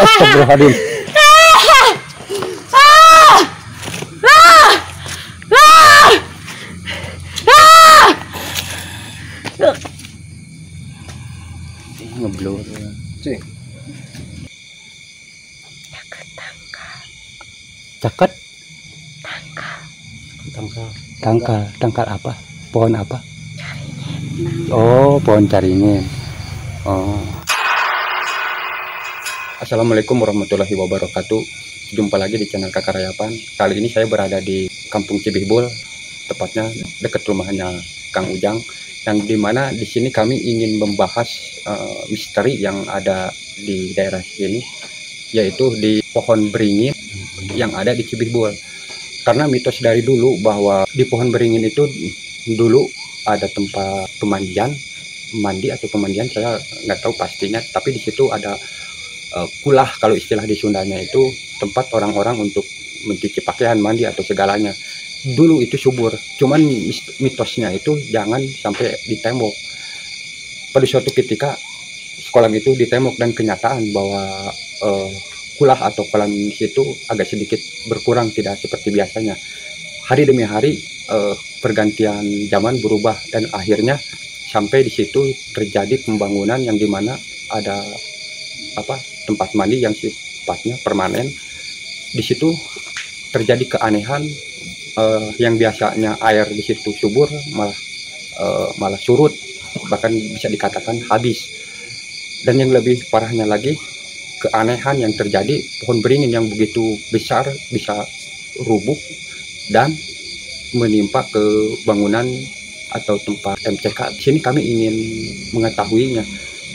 Astagfirullahaladzim. Ngeblur. Cing. Caket. Tangkal apa? Pohon apa? Oh, pohon caringin. Oh. Assalamualaikum warahmatullahi wabarakatuh. Jumpa lagi di channel Kakak Rayapan. Kali ini saya berada di Kampung Cibihbul, tepatnya dekat rumahnya Kang Ujang. Yang dimana di sini kami ingin membahas misteri yang ada di daerah sini, yaitu di pohon beringin yang ada di Cibihbul. Karena mitos dari dulu bahwa di pohon beringin itu dulu ada tempat pemandian, mandi atau pemandian, saya nggak tahu pastinya. Tapi di situ ada kulah, kalau istilah di Sundanya itu tempat orang-orang untuk mencuci pakaian, mandi atau segalanya. Dulu itu subur, cuman mitosnya itu jangan sampai ditembok. Pada suatu ketika kolam itu ditembok dan kenyataan bahwa kulah atau kolam di situ agak sedikit berkurang, tidak seperti biasanya. Hari demi hari pergantian zaman berubah dan akhirnya sampai di situ terjadi pembangunan yang dimana ada tempat mandi yang sifatnya permanen. Di situ terjadi keanehan, yang biasanya air di situ subur malah surut, bahkan bisa dikatakan habis. Dan yang lebih parahnya lagi, keanehan yang terjadi, pohon beringin yang begitu besar bisa rubuh dan menimpa ke bangunan atau tempat MCK. Di sini kami ingin mengetahuinya,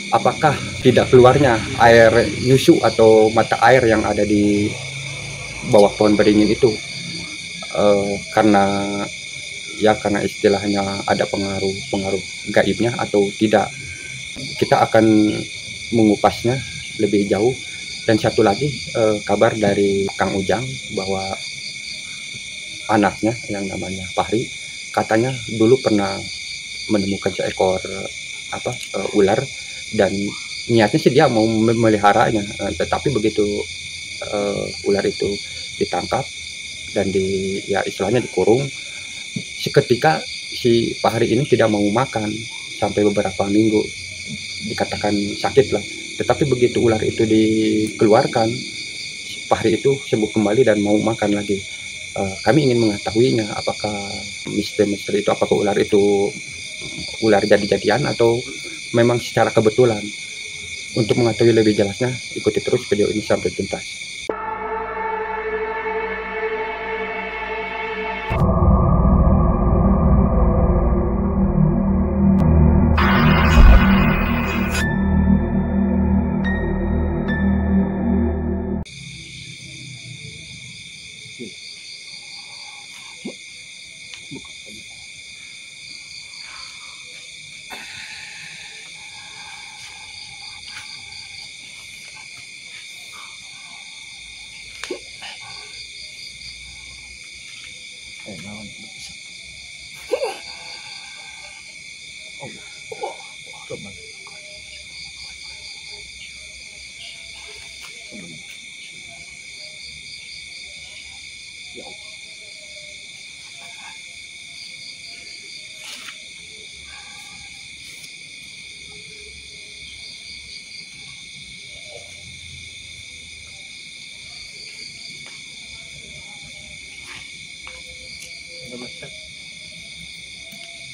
apakah tidak keluarnya air nyusu atau mata air yang ada di bawah pohon beringin itu karena istilahnya ada pengaruh gaibnya atau tidak. Kita akan mengupasnya lebih jauh. Dan satu lagi kabar dari Kang Ujang bahwa anaknya yang namanya Fahri katanya dulu pernah menemukan seekor ular, dan niatnya sih dia mau memeliharanya, tetapi begitu ular itu ditangkap dan istilahnya dikurung, seketika si Fahri ini tidak mau makan sampai beberapa minggu, dikatakan sakit lah. Tetapi begitu ular itu dikeluarkan, Fahri itu sembuh kembali dan mau makan lagi. Kami ingin mengetahuinya, apakah misteri itu, apakah ular itu ular jadi-jadian atau memang secara kebetulan. Untuk mengetahui lebih jelasnya, ikuti terus video ini sampai tuntas.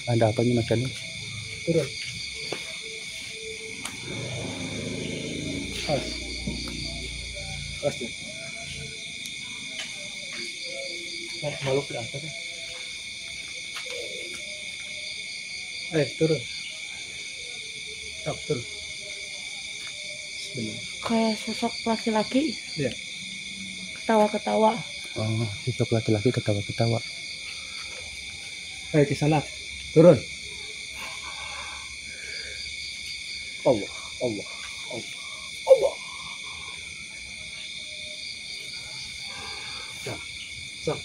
Ada apa nih Mas Anu? Turun. Awas. Malu berapa sih? Turun. Turun. Kayak sosok laki-laki. Iya. Ketawa-ketawa. Oh, sosok laki-laki ketawa-ketawa. Kisanak. Turun. Allah. Sok.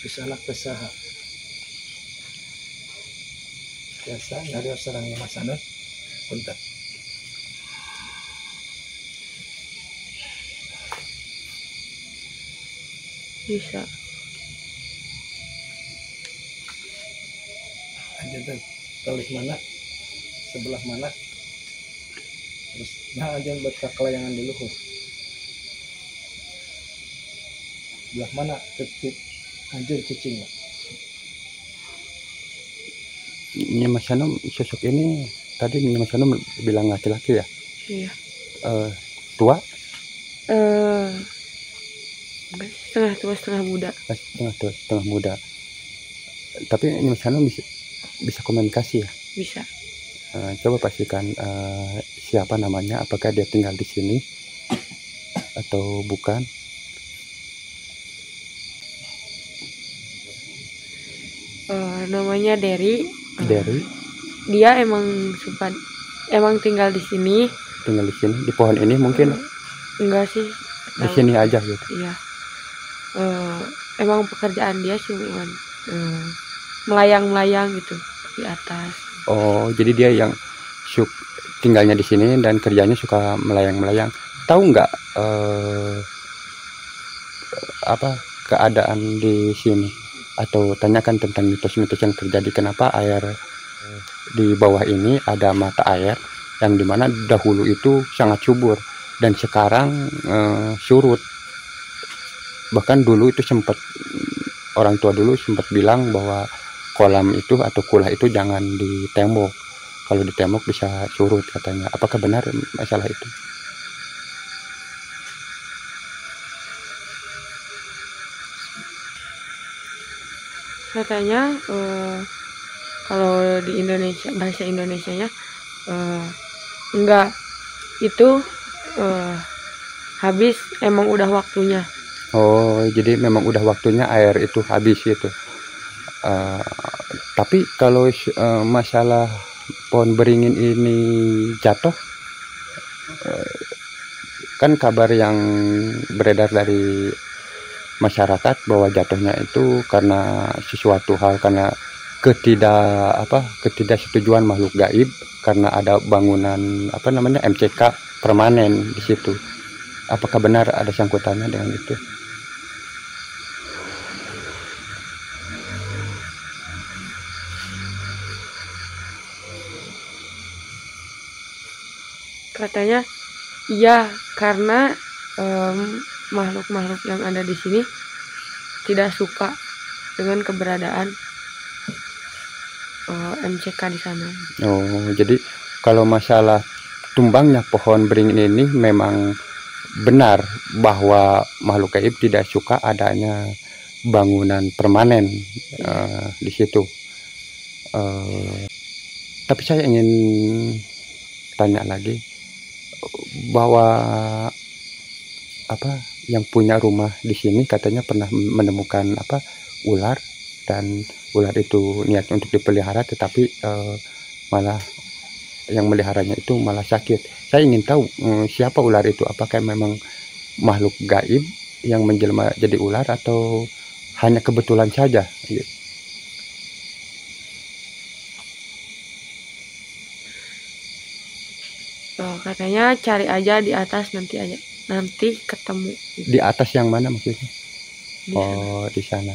Kisanak pesaha. biasa dari sarang masana punten. Bisa. Aja tuh kali mana sebelah mana terus nah aja buat kelayangan dulu sebelah mana titik anjir cicing lah. Mas Hanum, sosok ini tadi Mas Hanum bilang laki-laki ya? Iya. Tua? Setengah tua setengah muda. Setengah tua setengah muda. Tapi Mas Hanum bisa komunikasi ya? Bisa. Coba pastikan siapa namanya, apakah dia tinggal di sini atau bukan. Namanya Derry. Derry. Dia emang tinggal di sini. Tinggal di sini di pohon ini mungkin? Enggak sih. Di sini aja gitu. Iya. Emang pekerjaan dia cuma melayang-melayang gitu di atas. Oh, jadi dia yang tinggalnya di sini dan kerjanya suka melayang-melayang. Tahu nggak apa keadaan di sini? Atau tanyakan tentang mitos-mitos yang terjadi, kenapa air di bawah ini ada mata air yang dimana dahulu itu sangat subur dan sekarang surut. Bahkan dulu itu sempat orang tua dulu sempat bilang bahwa kolam itu atau kulah itu jangan ditembok, kalau ditembok bisa surut katanya. Apakah benar masalah itu? Katanya kalau di Indonesia, bahasa Indonesianya enggak, itu habis, emang udah waktunya. Oh, jadi memang udah waktunya air itu habis gitu. Tapi kalau masalah pohon beringin ini jatuh, kan kabar yang beredar dari masyarakat bahwa jatuhnya itu karena sesuatu hal, karena ketidaksetujuan makhluk gaib, karena ada bangunan MCK permanen di situ. Apakah benar ada sangkutannya dengan itu? Katanya iya, karena makhluk-makhluk yang ada di sini tidak suka dengan keberadaan MCK di sana. Oh, jadi kalau masalah tumbangnya pohon beringin ini memang benar bahwa makhluk gaib tidak suka adanya bangunan permanen di situ. Tapi saya ingin tanya lagi bahwa yang punya rumah di sini katanya pernah menemukan ular, dan ular itu niat untuk dipelihara tetapi malah yang meliharanya itu malah sakit. Saya ingin tahu siapa ular itu, apakah memang makhluk gaib yang menjelma jadi ular atau hanya kebetulan saja. Katanya cari aja di atas, nanti ketemu. Di atas yang mana maksudnya? Di sana.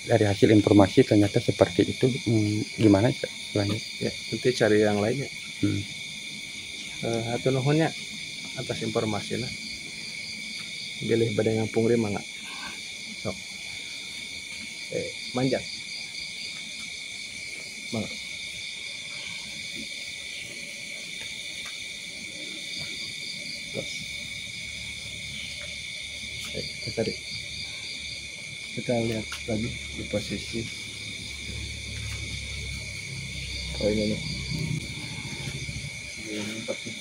Dari hasil informasi ternyata seperti itu. Gimana selanjutnya? Ya, nanti cari yang lainnya. Hatur nuhunnya atas informasinya. Bilih badai ngampung ri mangga. Sok. Manjang. Mangga. Kita lihat lagi di posisi ini nih, di tempat nih.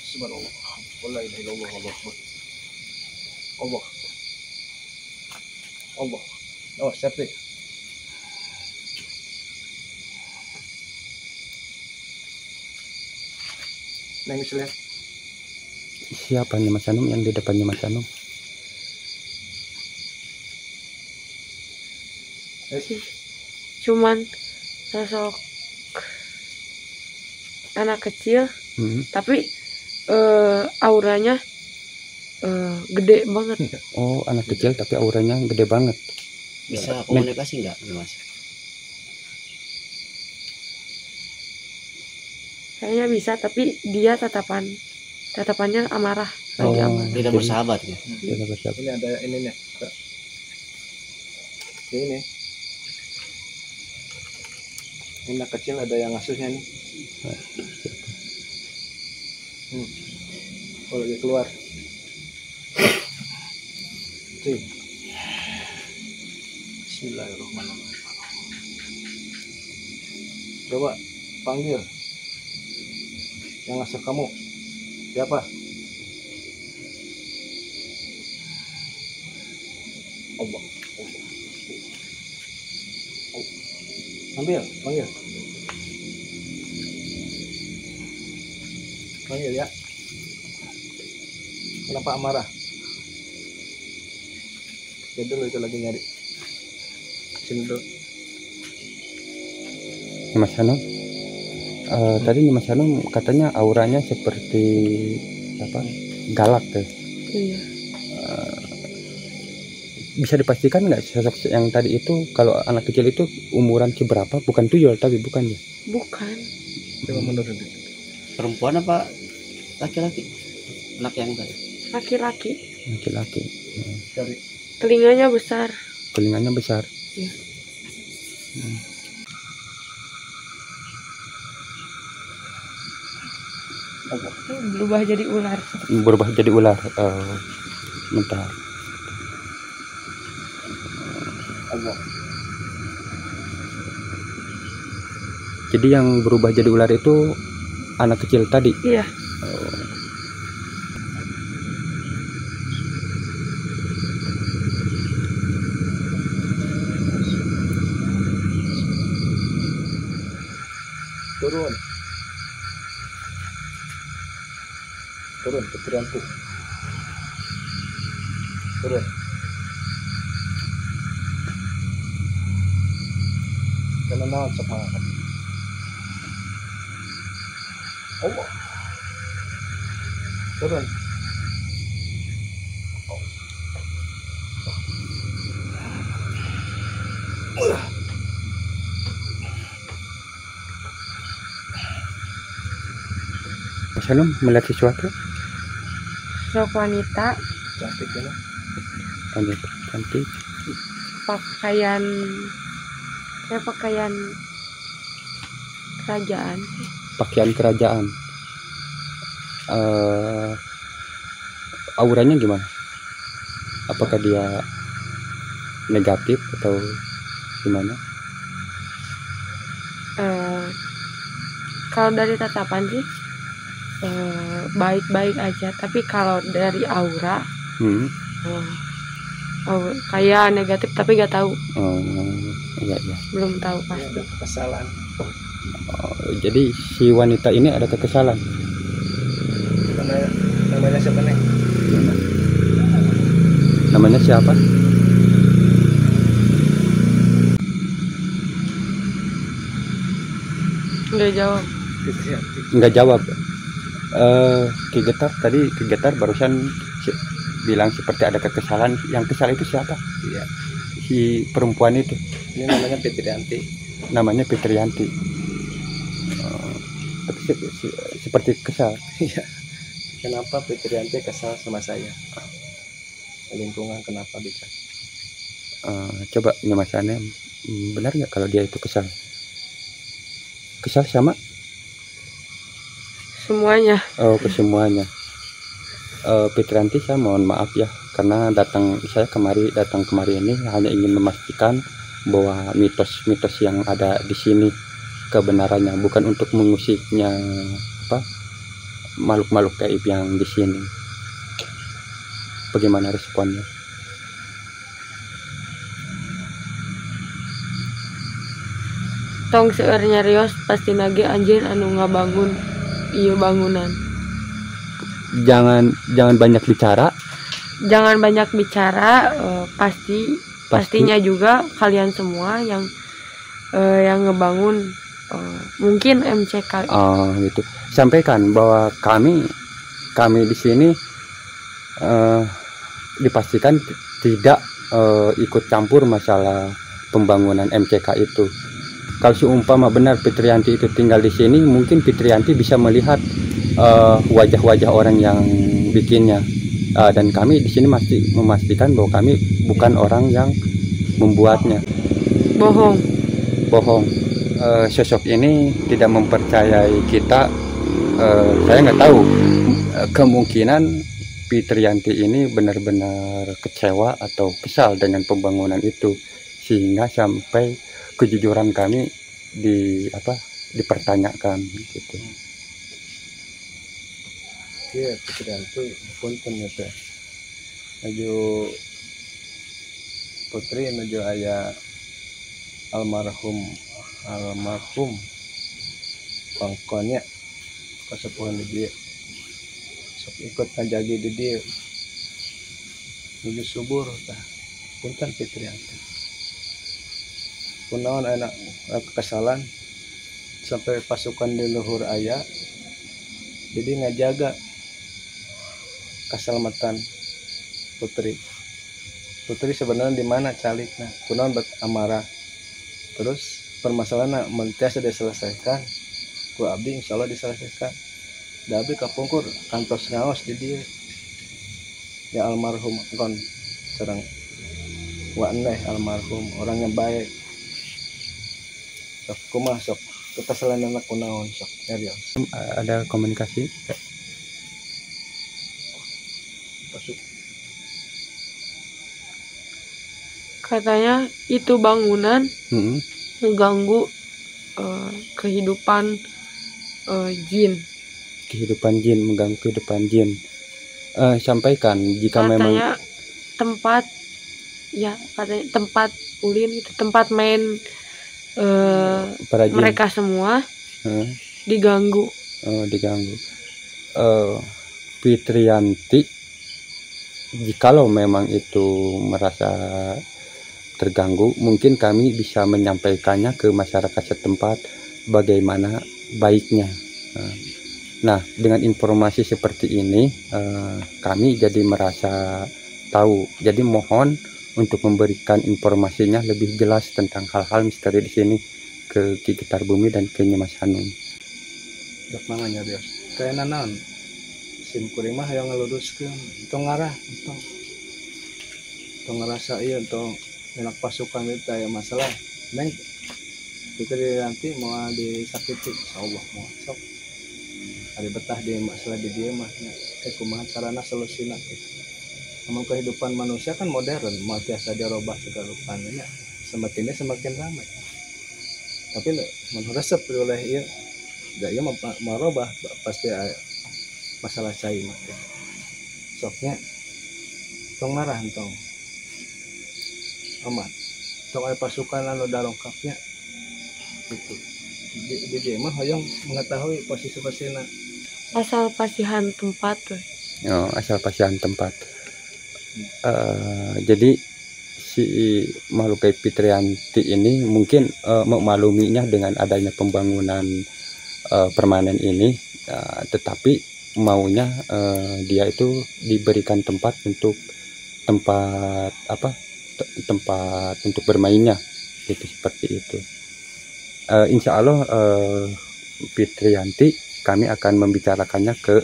Subhanallah, la ilaha illallah, Allah. Oh, siap deh. Neng bisa lihat. Siapa nih Mas Anum yang di depannya Mas Anum? sih Cuman sosok anak kecil, tapi auranya gede banget. Oh, anak kecil tapi auranya gede banget. Bisa komunikasi nggak Mas? Kayaknya bisa, tapi dia tatapannya amarah, lagi Oh. amarah. Tidak bersahabat ya? Tidak bersahabat. ini ada ininya. Ini anak kecil ada yang ngasuhnya nih. Oh, lagi keluar. Sih. Bismillahirrahmanirrahim. Coba panggil yang ngasuh kamu. Siapa? Allah. Panggil. Panggil ya. Kenapa amarah? Ya dulu itu lagi nyari. Sini dulu. Mas Anum, tadi Mas Anum katanya auranya seperti apa? Galak ya. Iya. Bisa dipastikan nggak sosok yang tadi itu kalau anak kecil itu umuran berapa? Bukan tuyul tapi bukan ya? Bukan. Coba menurut Perempuan apa laki-laki? Anak yang tadi. Laki-laki. Laki-laki. cari. Telinganya besar. Telinganya besar. Iya. Berubah jadi ular. Berubah jadi ular. Bentar. Allah. Jadi yang berubah jadi ular itu anak kecil tadi. Iya. Turun ke Trianti. Turun. Karena naon sok mangkat. Allah. Turun. Mas Anum melihat sesuatu? Sosok wanita Cantik ya. Cantik. pakaian kayak pakaian kerajaan. Pakaian kerajaan. Auranya gimana? Apakah dia negatif atau gimana? Kalau dari tatapan sih baik-baik aja, tapi kalau dari aura kayak negatif, tapi nggak tahu. Iya. Ini Belum tahu pasti. ada kekesalan. Jadi si wanita ini ada kekesalan. Namanya siapa nih? Namanya siapa? Nggak jawab. Trianti. Nggak jawab. Ki Getar barusan bilang seperti ada kekesalan. Yang kesal itu siapa? Iya. Si perempuan itu. Ini namanya Fitrianti. Namanya Fitrianti. Tapi seperti kesal. Iya. Kenapa Fitrianti kesal sama saya? Lingkungan kenapa bisa? Coba nyamasannya, benar nggak kalau dia itu kesal? Kesal sama? Semuanya. Oh, ke semuanya. Fitrianti, saya mohon maaf ya, karena datang kemari ini hanya ingin memastikan bahwa mitos-mitos yang ada di sini kebenarannya, bukan untuk mengusiknya makhluk-makhluk gaib yang di sini. Bagaimana responnya? Tong seueur nyarios pasti nage anjeun anu ngabangun ieu bangunan. jangan banyak bicara. Jangan banyak bicara, pastinya juga kalian semua yang ngebangun mungkin MCK Gitu. Sampaikan bahwa kami di sini dipastikan tidak ikut campur masalah pembangunan MCK itu. Kalau seumpama benar Fitriyanti itu tinggal di sini, mungkin Fitriyanti bisa melihat wajah-wajah orang yang bikinnya. Dan kami di sini masih memastikan bahwa kami bukan orang yang membuatnya. bohong. Sosok ini tidak mempercayai kita. Saya nggak tahu, kemungkinan Fitriyanti ini benar-benar kecewa atau kesal dengan pembangunan itu, sehingga sampai kejujuran kami dipertanyakan gitu. Iya, Fitriyanti punten ya teh. Aju putri nuju aya almarhum pangkonnya kasepuhan di dia. Sok ikut ngajagi di dia. Nuju subur tah. Punten Fitriyanti. Kunaon anak kekesalan sampai pasukan di luhur aya, jadi ngajaga keselamatan putri sebenarnya di mana calikna kunaon bet amarah. Terus permasalahan mentiasa diselesaikan ku abdi, insyaallah diselesaikan. Da abdi kapungkur kantos ngaos di dia ya almarhum kon sareng wa eneh almarhum orangnya baik. Sok kumaha sok kekesalan anak kunaon sok nyarios. Ada komunikasi. Masuk. Katanya itu bangunan mengganggu kehidupan jin. Mengganggu kehidupan jin. Sampaikan jika Katanya memang tempat ulin itu tempat main para jin mereka semua diganggu. Fitriyanti, jikalau memang itu merasa terganggu, mungkin kami bisa menyampaikannya ke masyarakat setempat bagaimana baiknya. Nah, dengan informasi seperti ini kami jadi merasa tahu. Jadi mohon untuk memberikan informasinya lebih jelas tentang hal-hal misteri di sini ke Ki Getar Bumi dan ke Nyi Mas Hanum. Dak manganya dia. Kayak naon? Sim kuring mah hayang ngaluruskeun, tong ngarah, tong ngerasa ieu tong enak pasukan itu aya masalah. Neng Fitriyanti mau disakiti, insyaallah mau sok. Ari betah di masalah di dieu mah kumaha carana solusina gitu. Namun kehidupan manusia kan modern, mau biasa dirubah segala rupanya, semakin ramai. Tapi mun resep oleh ieu, da ieu marobah pasti masalah cai mah. Soknya tong marah tong. Amat. Tong aya pasukan anu darongkapnya. Gitu. Di dia mah hoyong mengetahui posisi-posisina. Asal pasihan tempat tuh. Asal pasihan tempat. Jadi si makhluk kayak Fitriyanti ini mungkin memaluminya dengan adanya pembangunan permanen ini, tetapi maunya dia itu diberikan tempat untuk bermainnya, gitu, seperti itu. Insya Allah Fitriyanti kami akan membicarakannya ke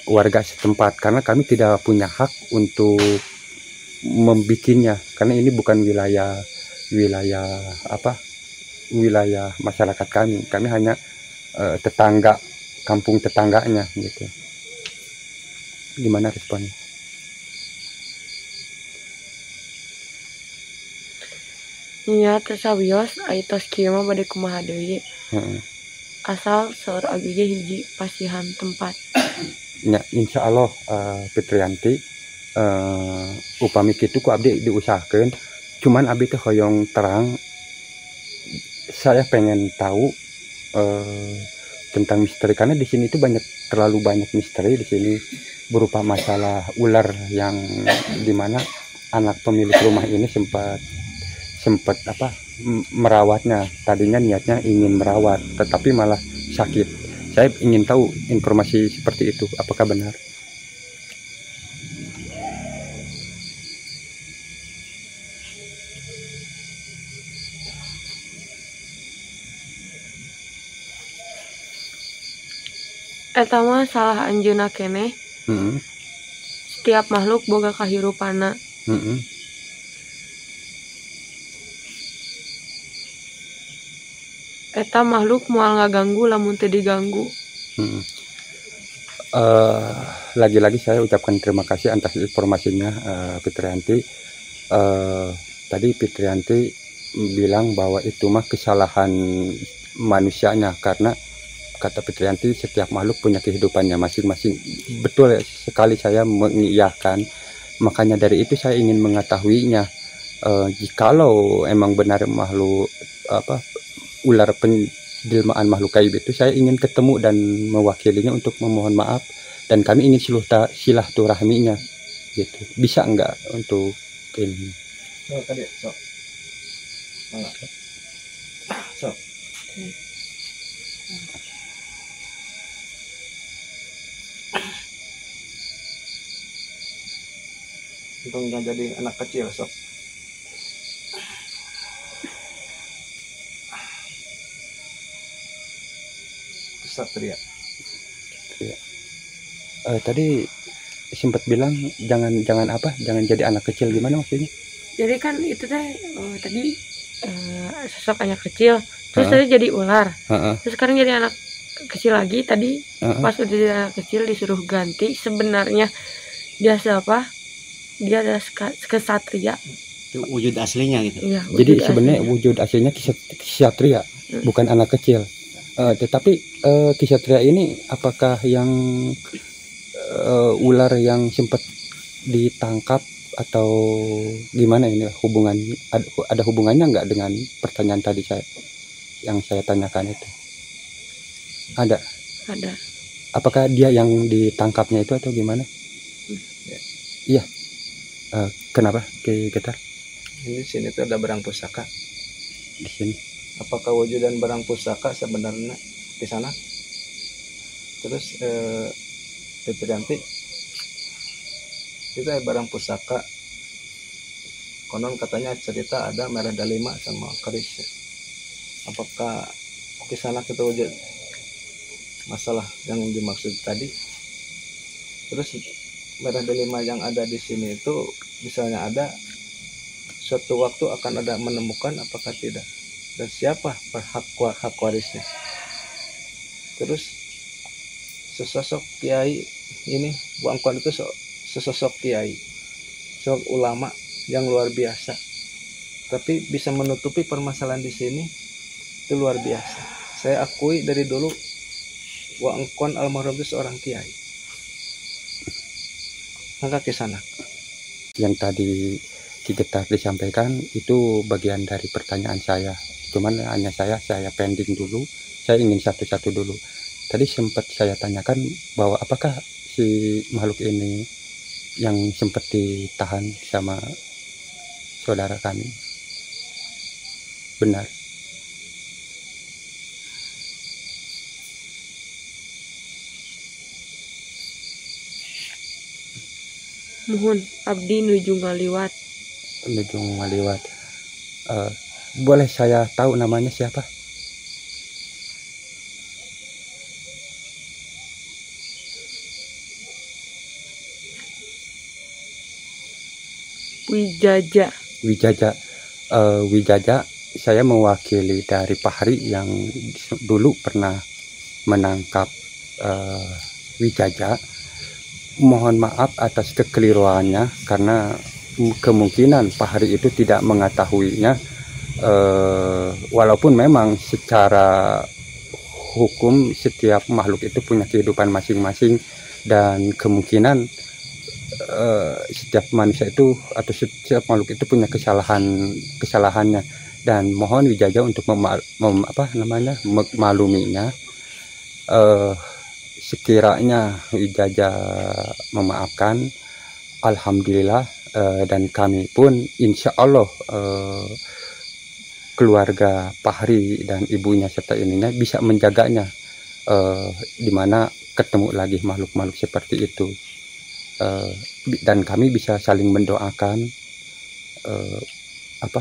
warga setempat, karena kami tidak punya hak untuk membikinnya, karena ini bukan wilayah masyarakat kami hanya tetangga, kampung tetangganya gitu. Gimana responnya? Nya tersawios aitos kieu mah bade kumaha deui. Asal saur abdi ge hiji pasihan tempat. Ya, insya Allah Fitriyanti upami kitu ku abdi diusahakeun, cuman abdi teh hoyong terang. Saya pengen tahu tentang misteri, karena di sini itu terlalu banyak misteri di sini. berupa masalah ular yang dimana anak pemilik rumah ini sempat merawatnya. Tadinya niatnya ingin merawat, tetapi malah sakit. Saya ingin tahu informasi seperti itu, apakah benar? Eta mah salah anjeunna keneh. Setiap makhluk boga kahirupana. Eta makhluk moal ngaganggu lamun teu diganggu. Lagi-lagi saya ucapkan terima kasih atas informasinya, Fitrianti. Tadi Fitrianti bilang bahwa itu mah kesalahan manusianya, karena kata Fitrianti setiap makhluk punya kehidupannya masing-masing. Betul sekali, saya mengiyakan. Makanya dari itu saya ingin mengetahuinya. Jikalau emang benar makhluk ular penjelmaan makhluk gaib itu, saya ingin ketemu dan mewakilinya untuk memohon maaf, dan kami ingin silaturahminya gitu. Bisa enggak untuk ini? Tadi sok. Sok. Untungnya jadi anak kecil sok. Satria. Tadi sempat bilang jangan jadi anak kecil, gimana maksudnya? Jadi kan itu teh tadi sosok anak kecil, terus tadi jadi ular, terus sekarang jadi anak kecil lagi. Tadi pas udah jadi anak kecil disuruh ganti, sebenarnya dia siapa? Dia adalah kesatria. Itu wujud aslinya gitu. Iya, Jadi sebenarnya wujud aslinya kesatria, bukan anak kecil. Tetapi kesatria ini apakah yang ular yang sempat ditangkap atau gimana ini hubungan, ada hubungannya nggak dengan pertanyaan tadi yang saya tanyakan itu? Ada. Apakah dia yang ditangkapnya itu atau gimana? Iya. Kenapa kita Ini sini tuh ada barang pusaka di sini? Apakah wujudan barang pusaka sebenarnya di sana? Terus Fitrianti, itu barang pusaka. Konon katanya cerita ada merah dalima sama keris. Apakah di sana kita wujud masalah yang dimaksud tadi? Terus merah delima yang ada di sini itu misalnya ada suatu waktu akan ada menemukan, apakah tidak, dan siapa hak warisnya. Terus sesosok kiai ini Bu Angkon itu sesosok kiai, sosok ulama yang luar biasa, tapi bisa menutupi permasalahan di sini itu luar biasa. Saya akui dari dulu Bu Angkon almarhum itu seorang kiai. Maka ke sana. Yang tadi Ki Getar disampaikan itu bagian dari pertanyaan saya. Cuman hanya saya pending dulu. Saya ingin satu-satu dulu. Tadi sempat saya tanyakan bahwa apakah si makhluk ini yang sempat ditahan sama saudara kami benar? Mohon abdi nuju ngaliwat. Boleh saya tahu namanya siapa? Wijaja. Wijaja, saya mewakili dari Pahri yang dulu pernah menangkap Wijaja. Mohon maaf atas kekeliruannya, karena kemungkinan Pahri itu tidak mengetahuinya, walaupun memang secara hukum setiap makhluk itu punya kehidupan masing-masing, dan kemungkinan setiap manusia itu atau setiap makhluk itu punya kesalahannya, dan mohon Wijaja untuk memaluminya. sekiranya Wijaja memaafkan, alhamdulillah, dan kami pun insya Allah keluarga Fahri dan ibunya serta ininya bisa menjaganya, dimana ketemu lagi makhluk-makhluk seperti itu, dan kami bisa saling mendoakan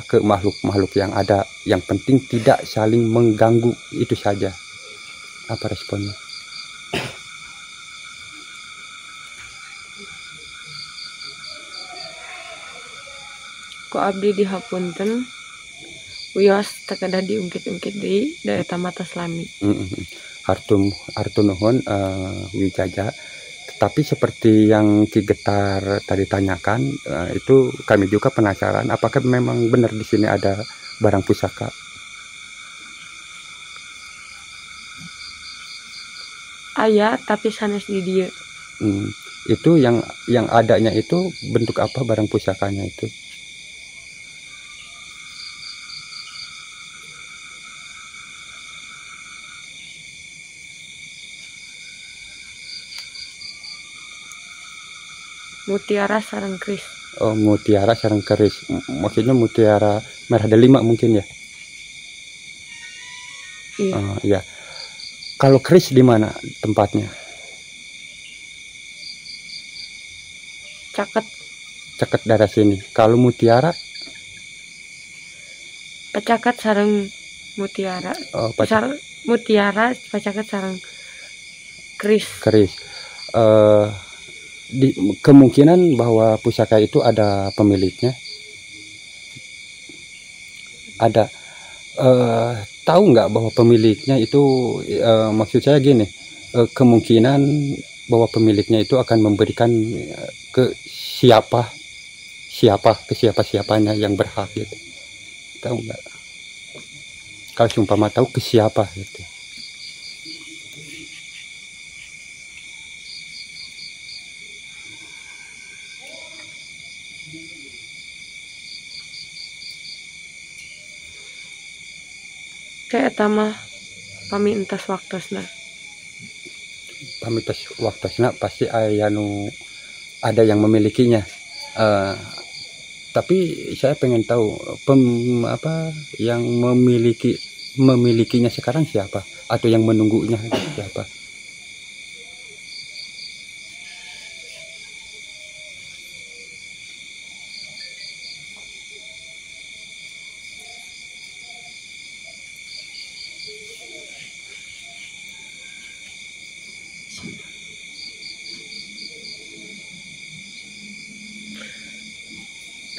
ke makhluk-makhluk yang ada. Yang penting tidak saling mengganggu, itu saja. Apa responnya? Ku abdi dihapunten wios takadah diungkit-ungkit di daerah mata selami. Hartu nuhun Wijaja. Tapi seperti yang Ki Getar tadi tanyakan, itu kami juga penasaran apakah memang benar di sini ada barang pusaka. Aya tapi sanes di dia. Itu yang adanya itu bentuk apa barang pusakanya itu? Mutiara sareng keris. Oh, mutiara sareng keris. Maksudnya mutiara merah delima mungkin ya? Iya. Iya. Kalau keris di mana tempatnya? Caket daerah sini. Kalau mutiara? Pacaket sareng mutiara. Mutiara pacaket sareng keris. Kemungkinan bahwa pusaka itu ada pemiliknya. Ada. Tahu nggak bahwa pemiliknya itu, maksud saya gini, kemungkinan bahwa pemiliknya itu akan memberikan ke siapanya yang berhak gitu. Tahu nggak? Kalau seumpama tahu ke siapa gitu. Kayak tamah pamintas waktosna. Pamintas waktosna pasti ada yang memilikinya. Tapi saya pengen tahu yang memilikinya sekarang siapa, atau yang menunggunya siapa?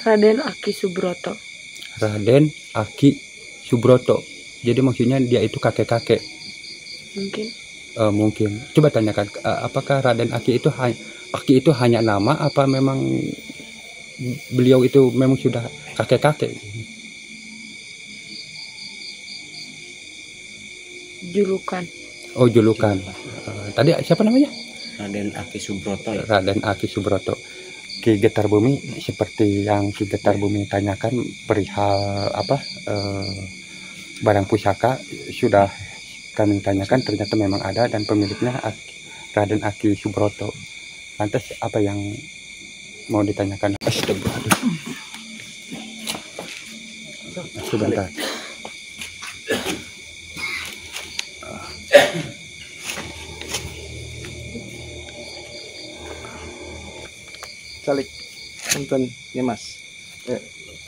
Raden Aki Subroto. Raden Aki Subroto. Jadi maksudnya dia itu kakek-kakek. Mungkin. Mungkin. Coba tanyakan, apakah Raden Aki itu hanya nama, apa memang beliau itu memang sudah kakek-kakek? Julukan. Oh, julukan. Tadi siapa namanya? Raden Aki Subroto. Ya? Raden Aki Subroto. Ki Getar Bumi, seperti yang Ki Getar Bumi tanyakan perihal barang pusaka, sudah kami tanyakan, ternyata memang ada dan pemiliknya Raden Aki Subroto. Lantas apa yang mau ditanyakan? Astagfirullah. Sebentar. Salik punten ya Mas.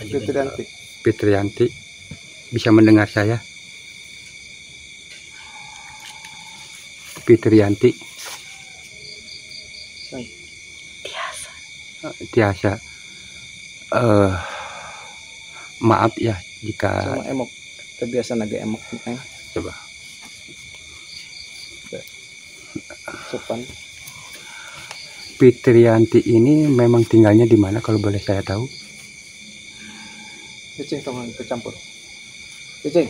Fitrianti. Fitrianti bisa mendengar saya? Fitrianti. Tiasa. Maaf ya jika sama emok. Terbiasa naga emok. Coba. Sopan. Fitrianti ini memang tinggalnya di mana kalau boleh saya tahu? Cicing teman kecampur. Cicing.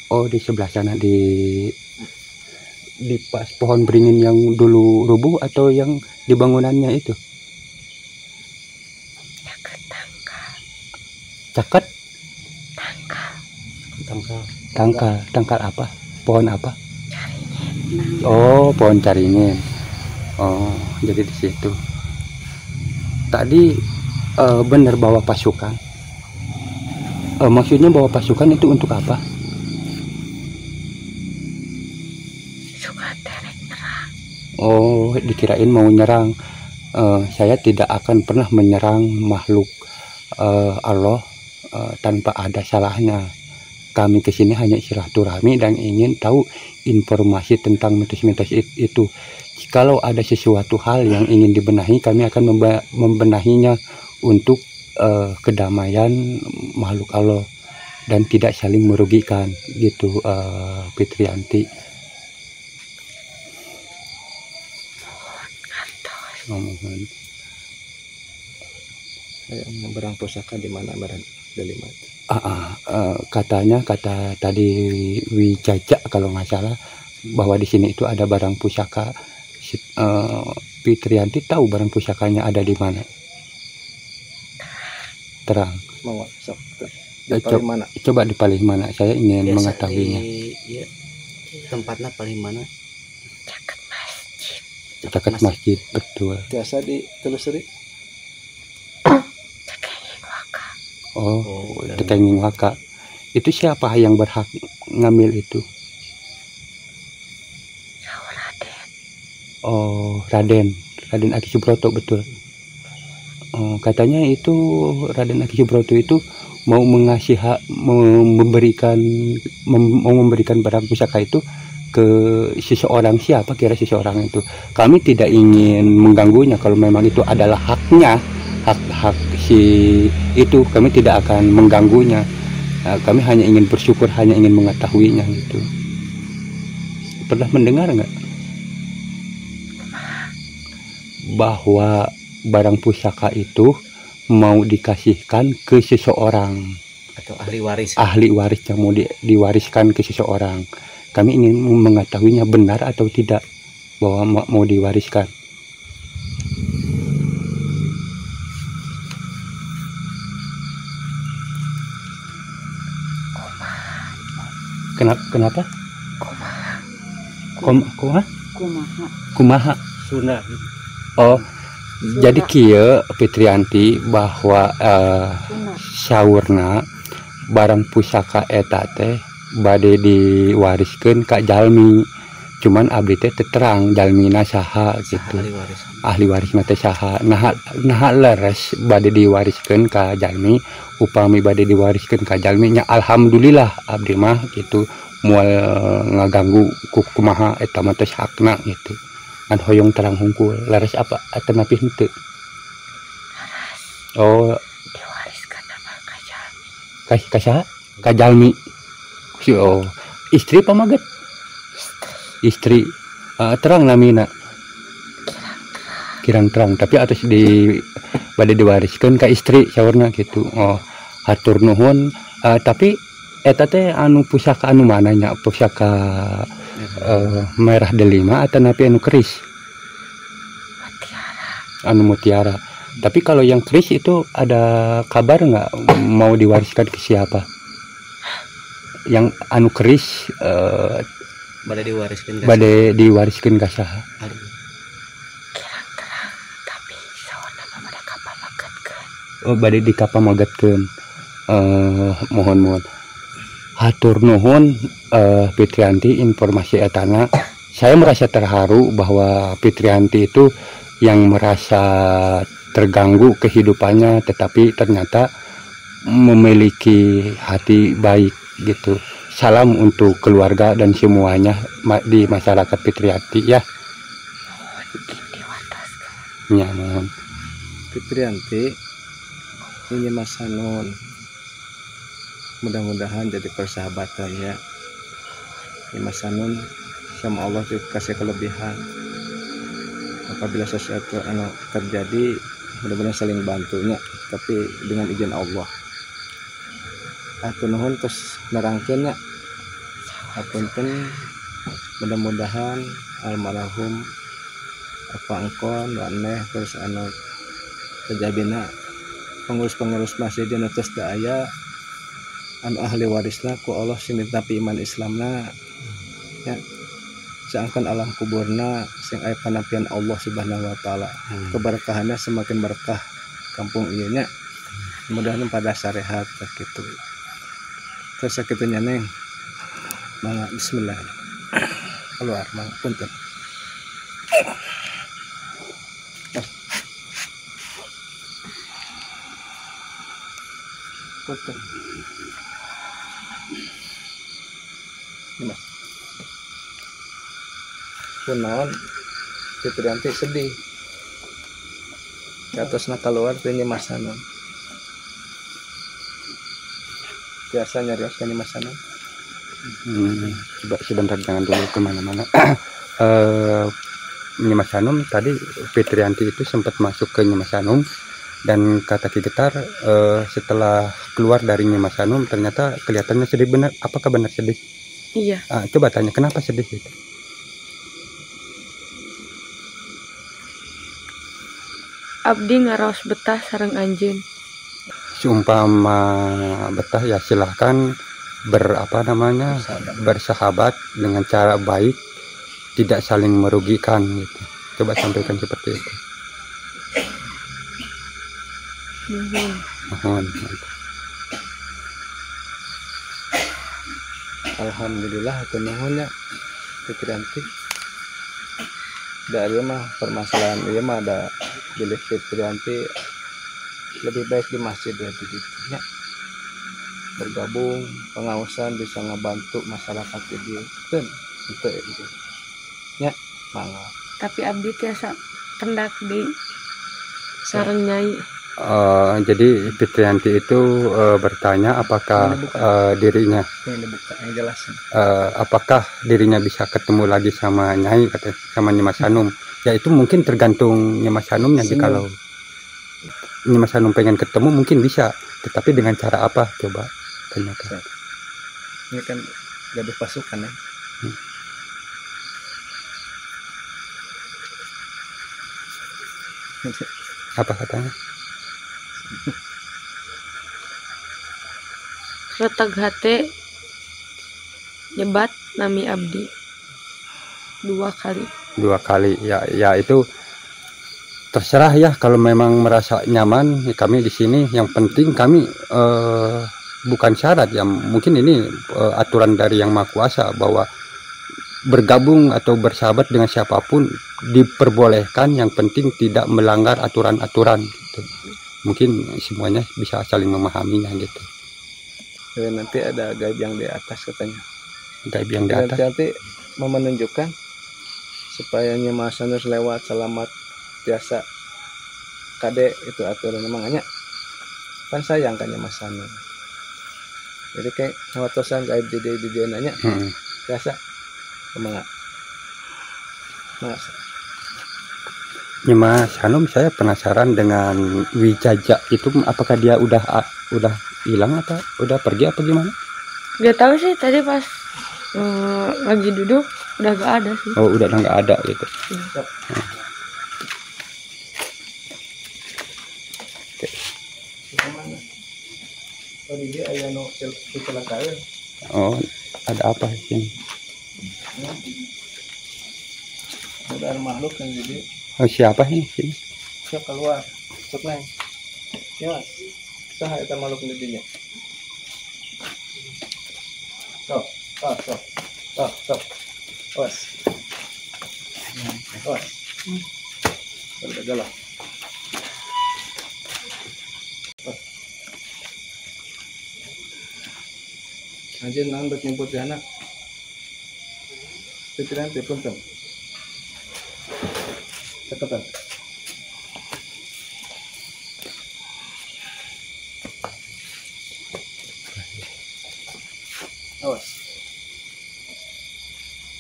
Oh, di sebelah sana di pas pohon beringin yang dulu rubuh, atau yang di bangunannya itu? Caket tangkal. Tangkal apa? Pohon apa? Oh, pohon caringin. Oh, jadi di situ. Tadi benar bawa pasukan. Maksudnya bawa pasukan itu untuk apa? Suka terek nyerang. Oh, dikirain mau nyerang. Saya tidak akan pernah menyerang makhluk Allah tanpa ada salahnya. Kami kesini hanya silaturahmi dan ingin tahu informasi tentang mitos-mitos itu. Kalau ada sesuatu hal yang ingin dibenahi, kami akan membenahinya untuk kedamaian makhluk Allah dan tidak saling merugikan gitu, Fitriyanti. Mohon. Barang pusaka di mana barang delima? Katanya kata tadi Wijaja kalau nggak salah bahwa di sini itu ada barang pusaka. Fitriyanti tahu barang pusakanya ada di mana? Terang. Mau sok. Di mana? Coba di paling mana? Saya ingin mengetahuinya. Ya, tempatnya paling mana? Dekat masjid, betul. Biasa ditelusuri. Oh, Tekenging Waka. Itu siapa yang berhak ngambil itu? Oh, Raden Aki Subroto, betul. Oh, katanya itu Raden Aki Subroto itu mau memberikan barang pusaka itu ke seseorang. Siapa kira seseorang itu? Kami tidak ingin mengganggunya. Kalau memang itu adalah haknya, hak si itu, kami tidak akan mengganggunya. Kami hanya ingin bersyukur, hanya ingin mengetahuinya gitu. Pernah mendengar nggak bahwa barang pusaka itu mau dikasihkan ke seseorang atau ahli waris yang mau diwariskan ke seseorang? Kami ingin mengetahuinya benar atau tidak bahwa mau diwariskan. Kenapa? Kumaha. Sunda. Oh, jadi kieu Fitriyanti bahwa saurna barang pusaka eta teh bade diwariskeun ka jalmi. Cuman abdi teh terang jalmina saha gitu. Ahli waris mah teh saha. Nah leres bade diwariskeun ka jalmi, upami bade diwariskeun ka jalmi nya alhamdulillah abdi mah gitu moal ngaganggu kumaha eta mah teh hakna gitu. Kan hoyong terang hungkul. Leres apa alternatif henteu? Oh, Diwariskan nama ka jalmi. Ka saha? Ka jalmi. Oh, istri pamaget. Istri terang namina kirang terang tapi atas bade diwariskan ke istri saurna gitu. Oh, hatur nuhun. Tapi eta teh anu pusaka anu mananya? Pusaka merah delima atau napi anu keris? Anu mutiara. Tapi kalau yang keris itu ada kabar nggak mau diwariskan ke siapa? Yang anu keris bade diwariskeun ka saha? Kirang-kirang tapi sawana mah bade kapamagetkeun. Oh, bade dikapamagetkeun. Mohon hatur nuhun Fitriyanti informasi etana. Saya merasa terharu bahwa Fitriyanti itu yang merasa terganggu kehidupannya tetapi ternyata memiliki hati baik gitu. Salam untuk keluarga dan semuanya di masyarakat Fitriyanti ya. Ya, mohon. Fitriyanti ini Mas Hanun. Mudah-mudahan jadi persahabatannya. Ini Mas Hanun sama Allah dikasih kelebihan. Apabila sesuatu terjadi, mudah-mudahan saling bantunya, tapi dengan izin Allah. Atur nuhun terus nerangkeunnya. Apunten mudah-mudahan almarhum apa engkon waneh terus kejabina pengurus masjid anu tos teu aya anu ahli warisna ku Allah sing tapi iman Islamna ya seangkan alam kuburna sing aya panampian Allah Subhanahu wa taala. Keberkahannya semakin berkah kampung ieu nya. Mudah-mudahan pada sarehat kitu. Terus sakitu nya Neng. Mangga bismillah. Keluar mangga punten. Punten. Mas. Punaon Fitrianti sedih. Katosna keluar teh nyemasanon. Biasa nyarios ka nyemasanon. Coba sebentar jangan dulu kemana-mana. Nyemasanum tadi Fitrianti itu sempat masuk ke Nyemasanum dan kata Ki Getar setelah keluar dari Nyemasanum ternyata kelihatannya sedih. Benar, apakah benar sedih? Iya. Coba tanya kenapa sedih itu? Abdi ngaraos betah sareng anjeun. Seumpama betah ya silahkan bersahabat dengan cara baik, tidak saling merugikan gitu. Coba sampaikan seperti itu. Mohon. Alhamdulillah atuh nuhunnya Fitrianti. Dari mah permasalahan ieu mah ada bilih Fitrianti lebih baik di masjid ya di nya. Bergabung pengawasan bisa ngebantu masyarakat di ten itu nya mangga. Tapi abdi tiasa pendak di sareng nyai. Jadi Fitrianti itu bertanya apakah dirinya apakah dirinya bisa ketemu lagi sama Nyai, katanya, sama Nyimas Hanum. Ya itu mungkin tergantung Nyimas Hanumnya. Kalau Nyimas Hanum pengen ketemu mungkin bisa, tetapi dengan cara apa coba tanyakan. Ini kan gaduh pasukan ya. Apa katanya? Reteg hate nyebat nami abdi 2 kali. 2 kali ya itu terserah ya, kalau memang merasa nyaman ya, kami di sini yang penting kami bukan syarat ya, mungkin ini aturan dari Yang Maha Kuasa bahwa bergabung atau bersahabat dengan siapapun diperbolehkan, yang penting tidak melanggar aturan-aturan gitu. Mungkin semuanya bisa saling memahaminya gitu. Nanti ada gaib yang di atas katanya. Gaib yang di atas. Nanti mau menunjukkan supaya Nyimas Hanum lewat selamat biasa. Kade itu aturan namanya. Kan sayang kan Nyimas Hanum. Jadi kayak ngawatosan gaib di nanya. Biasa. Kemana? Mas. Nyimas Hanum, saya penasaran dengan Wijaja itu, apakah dia udah hilang atau udah pergi apa gimana? Gak tahu sih, tadi pas lagi duduk udah gak ada sih. Oh, udah nggak ada gitu. Tadi dia aya no kecelakaan. Oh, ada apa sih? Ada makhluk yang jadi. Oh, siapa sih? Siap keluar. Sok neng. Ya. Saha eta makhluk di dinya. Sok. Os. Berjalan. Anjir naon bet nyebut anak. Pikiran teh punten. Ceketan. Awas.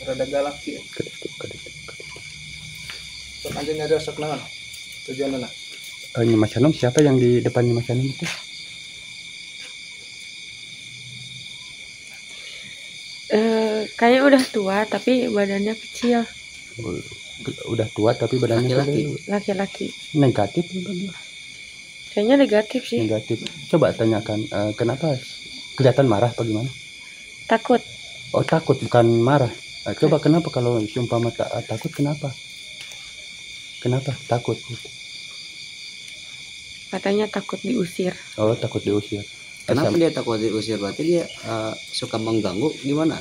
Rada galak sih. Sok anjir nyari sok naon. Tujuan anak. Nyimas Hanum, siapa yang di depan Nyimas Hanum itu? Kayaknya udah tua tapi badannya kecil. Udah tua tapi badannya Laki-laki. Negatif? Kayaknya negatif sih. Negatif. Coba tanyakan kenapa Kelihatan marah apa gimana? Takut. Oh takut, bukan marah. Nah, coba kenapa kalau seumpama takut kenapa? Kenapa takut? Katanya takut diusir. Oh takut diusir. Kenapa dia takut diusir? Berarti dia suka mengganggu gimana?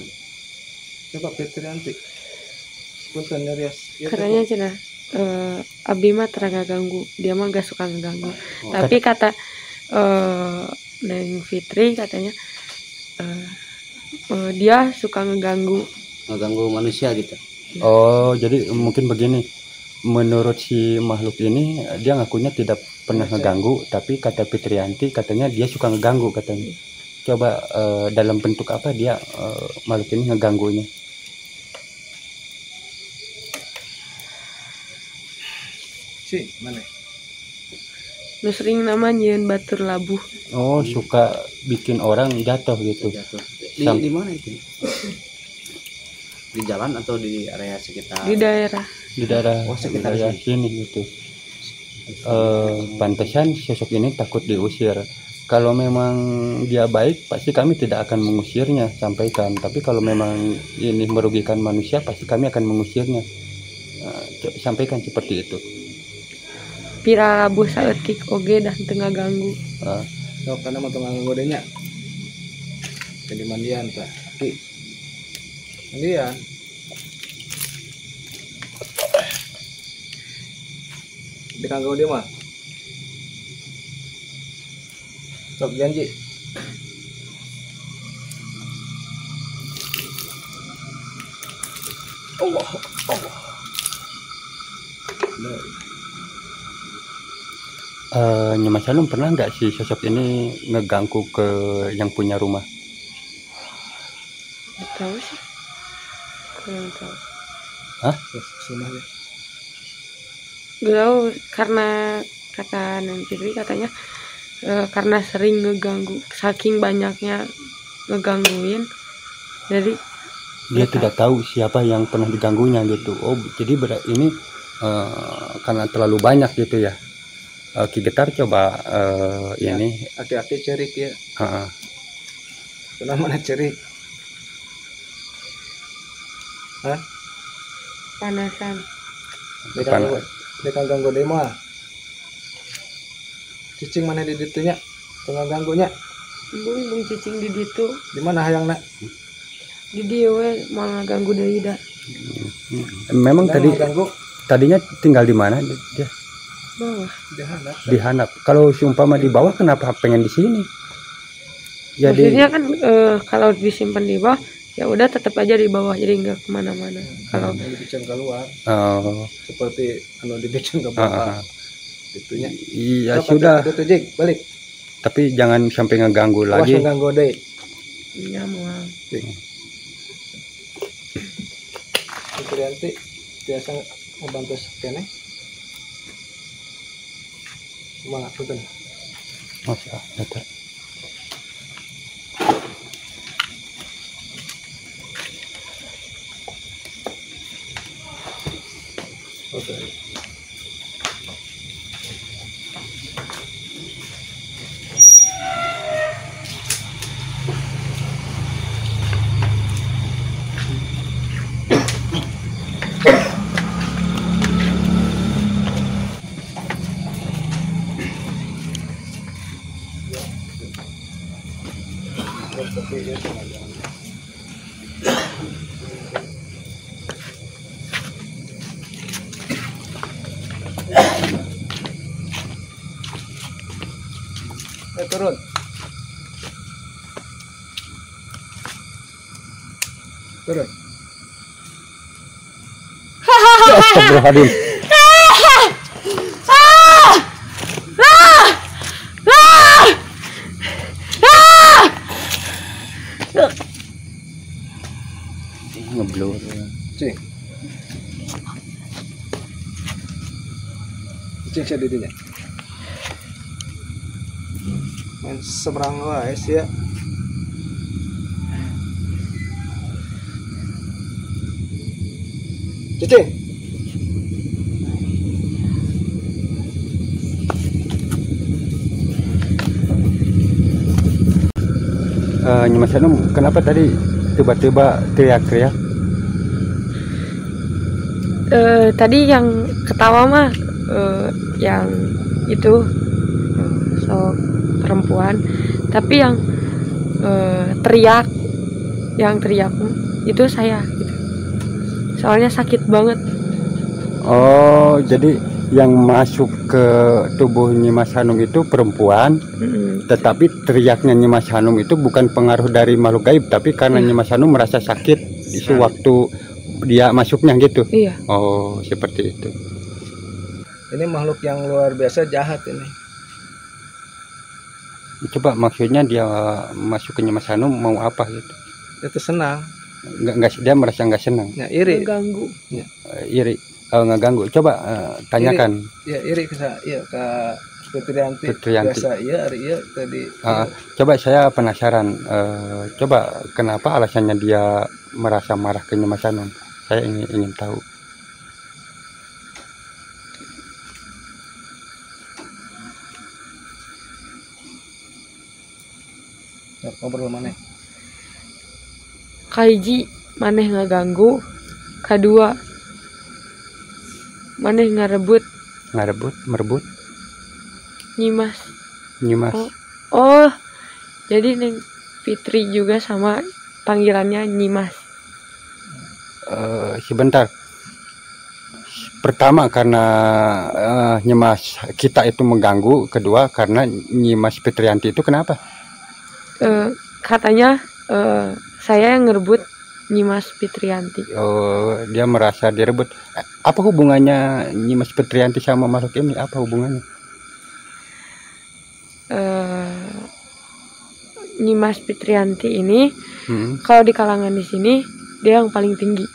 Coba Fitrianti. Punten nyarias. Katanya cina Abi mah terang ganggu, dia mah gak suka ngeganggu. Tapi kata Neng Fitri katanya dia suka ngeganggu manusia gitu. Oh jadi mungkin begini, menurut si makhluk ini dia ngakunya tidak pernah ngeganggu, tapi kata Fitrianti katanya dia suka ngeganggu katanya. Coba dalam bentuk apa dia makhluk ini ngeganggunya? Si mana? nu sering namanya batur labuh. Oh suka bikin orang jatuh gitu. Di mana itu? Di jalan atau di area sekitar? Di daerah sekitar sini gitu. Pantesan sosok ini takut diusir. Kalau memang dia baik pasti kami tidak akan mengusirnya, sampaikan. Tapi kalau memang ini merugikan manusia pasti kami akan mengusirnya. Sampaikan seperti itu. Pira labuh saeutik oge dah teu ngaganggu. So karena mau nganggo denya. Jadi mandian tah. Ki. Mandian. Dikanggo dia mah. Sok janji. Allah. Nyoman Salum pernah nggak si sosok ini ngeganggu ke yang punya rumah? Tahu sih. Kurang tahu. Hah? Semuanya. Gak tahu karena kata Neng Fitri katanya karena sering ngeganggu, saking banyaknya ngegangguin, jadi Dia tidak tahu siapa yang pernah diganggunya gitu. Oh jadi ini karena terlalu banyak gitu ya. Ki Getar coba ini Aki-aki cerik ya. Kenapa mana cerik? Hah? panasan. Dekan ganggu deh mah. Cicing mana di ditunya? Tengah ganggunya. Bung cicing di ditu. Di mana hayangna? Di dieu we moal ngaganggu deui da. Memang tadinya tinggal di mana dia? Bawah. Di Hanap. Kalau seumpama di bawah kenapa pengen di sini? Jadi maksudnya kan kalau disimpan di bawah ya udah tetap aja di bawah, jadi nggak kemana-mana. Kalau dibicen keluar Oh. seperti anu dibicen ke bawah. Itunya. Iya sudah. Itu Jik, balik. Tapi jangan sampai ngeganggu lagi. Awas ngeganggu deui. ya moal. Fitrianti biasa membantu sekene. Semangat betul. Masya Allah. Oke. Turun. Turun. Astagfirullahaladzim. Ngeblur. Cing. Cing saya didinya. Main seberang wae sih ya. Cicing. Mas Hanum, kenapa tadi tiba-tiba teriak-teriak? Tadi yang ketawa mah yang itu so perempuan, tapi yang teriak itu saya gitu. Soalnya sakit banget. Oh, jadi yang masuk ke tubuh Nyimas Hanum itu perempuan, tetapi teriaknya Nyimas Hanum itu bukan pengaruh dari makhluk gaib, tapi karena Nyimas Hanum merasa sakit di waktu dia masuknya gitu. Iya. Oh, seperti itu. Ini makhluk yang luar biasa jahat ini. Coba maksudnya dia masuk ke Nyimas Hanum mau apa gitu? Itu senang. Nggak, dia merasa nggak senang. Ya, iri. Ganggu. Ya. Iri. Ngeganggu. Coba tanyakan. Iri. Ya, iri ke saya. Iya, ke Fitriyanti. Biasa iya, iya tadi. Coba saya penasaran. Coba kenapa alasannya dia merasa marah ke Nyimas Hanum? Saya ingin tahu. Ngobrol mana? Kaiji maneh ngaganggu. Kedua, maneh merebut Nyimas. Oh, jadi Neng Fitri juga sama panggilannya Nyimas. Sebentar. Pertama karena Nyimas kita itu mengganggu. Kedua karena Nyimas Fitriyanti itu kenapa? Katanya saya yang ngerebut Nyimas Fitriyanti. Oh, dia merasa direbut. Apa hubungannya Nyimas Fitriyanti sama makhluk ini? Apa hubungannya? Nyimas Fitriyanti ini kalau di kalangan di sini dia yang paling tinggi.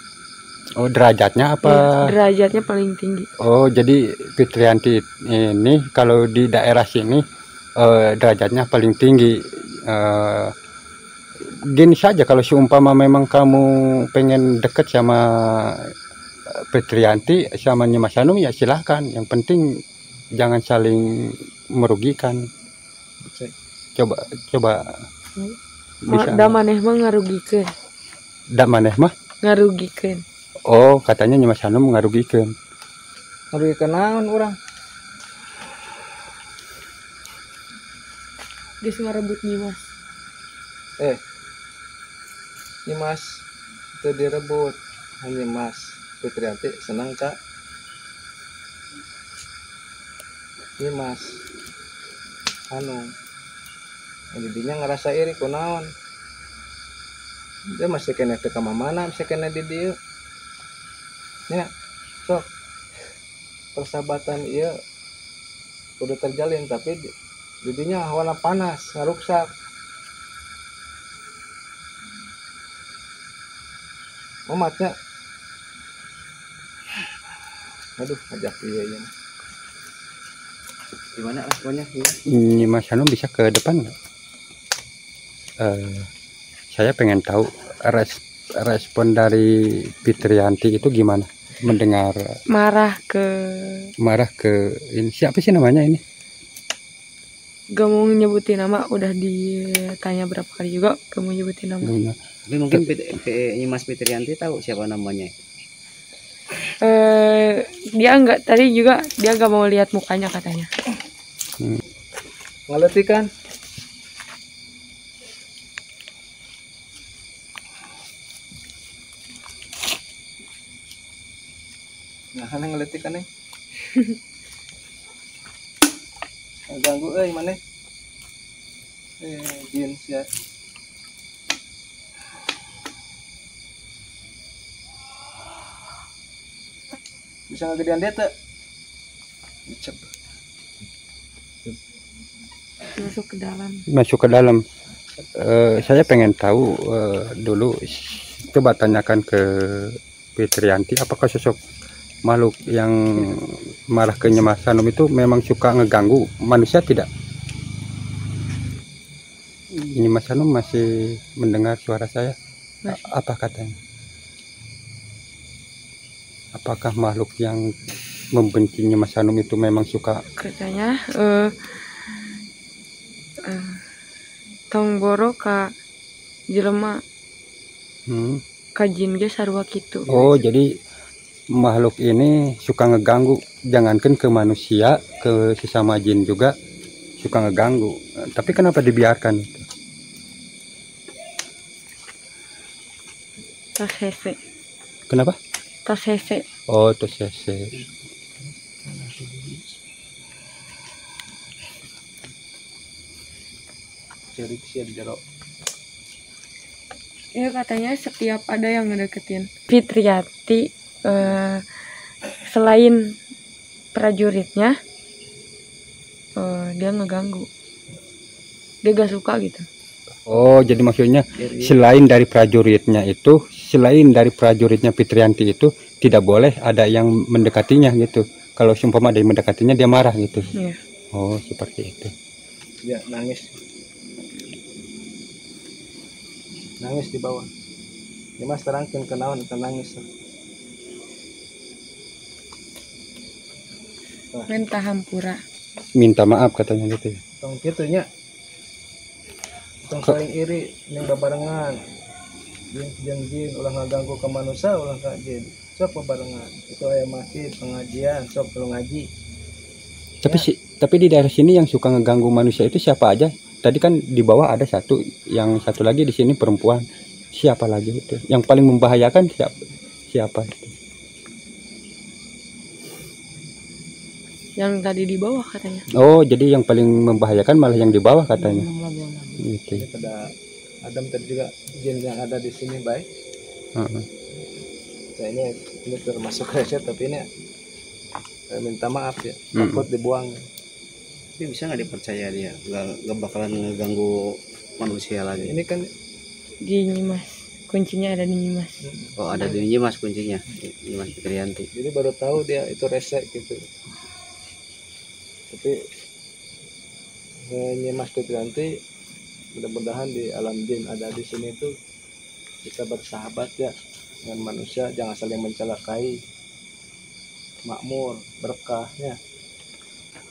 Oh, derajatnya apa? Ya, derajatnya paling tinggi. Oh, jadi Fitriyanti ini kalau di daerah sini derajatnya paling tinggi. Gini saja, kalau seumpama memang kamu pengen deket sama Fitriyanti sama Nyimas Hanum ya silahkan. Yang penting jangan saling merugikan. Coba bisa. Da maneh mah ngarugikeun. Da maneh mah ngarugikeun. Oh, katanya Nyimas Hanum ngarugikeun. Ngarugikeun naon urang? Geus ngarebut Nyimas. Nyimas itu direbut. Nyimas Fitriyanti senang Kak. Nyimas Hanum. Jadinya ngerasa iri kunaon. Dia masih kena teka mana masih kena di dieu. Ya, sok persahabatan iya udah terjalin tapi jadinya hawana panas ngaruksak. Omatnya aduh ajak iya gimana responnya ya? Nyimas Hanum bisa ke depan nggak? Saya pengen tahu respon dari Fitriyanti itu gimana mendengar marah ke ini, siapa sih namanya ini? Gak mau nyebutin nama, udah ditanya berapa kali juga gak mau nyebutin nama. Tapi mungkin Nyimas Fitriyanti tahu siapa namanya. Dia enggak, tadi juga dia gak mau lihat mukanya katanya. Ngeleti kan? Nah, sana ngeleti kan nih. Ganggu mana? Jin ya. Bisa ngegedean dia tuh. Masuk ke dalam. Saya pengen tahu dulu, coba tanyakan ke Fitriyanti, apakah sosok makhluk yang marah ke Nyimas Hanum itu memang suka ngeganggu manusia tidak? Nyimas Hanum masih mendengar suara saya? Apa katanya? Apakah makhluk yang membenci Nyimas Hanum itu memang suka? Katanya tong boro ka jelema kajin ge sarua kitu. Oh, jadi makhluk ini suka ngeganggu, jangankan ke manusia, ke sesama jin juga suka ngeganggu. Tapi kenapa dibiarkan itu? Tos hese. Kenapa? Tos hese. Oh, tos hese. Cari di jero. Ya katanya setiap ada yang ngedeketin Fitriati, selain prajuritnya, dia ngeganggu, dia gak suka gitu. Oh, jadi maksudnya selain dari prajuritnya Fitrianti itu tidak boleh ada yang mendekatinya gitu. Kalau seumpama ada yang mendekatinya dia marah gitu. Iya. Oh, seperti itu. Dia nangis di bawah. Ini mas terangkan kenawan kita nangis. Minta hampura. Minta maaf katanya gitu ya. Tong kitunya. Tong saling iri ning babarengan. Jin ulah ngaganggu ke manusia, ulah ka jin. Sok babarengan. Itu aya masjid pengajian, sok perlu ngaji. Tapi di daerah sini yang suka ngeganggu manusia itu siapa aja? Tadi kan di bawah ada satu, yang satu lagi di sini perempuan. Siapa lagi itu? Yang paling membahayakan siapa itu? Yang tadi di bawah katanya. Oh, jadi yang paling membahayakan malah yang di bawah katanya. Gitu. Ini pada Adam tadi juga jin yang ada di sini baik. Saya ini termasuk reset, tapi ini minta maaf ya, takut dibuang. Tapi bisa nggak dipercaya dia nggak bakalan ngeganggu manusia lagi? Ini kan Di Nyimas, kuncinya ada di Nyimas. Oh, ada di Nyimas kuncinya, Nyimas Fitrianti. jadi baru tahu dia itu resek gitu. Tapi Nyimas Fitrianti mudah-mudahan di alam jin ada di sini tuh kita bersahabat ya dengan manusia, jangan saling mencelakai, makmur, berkah ya.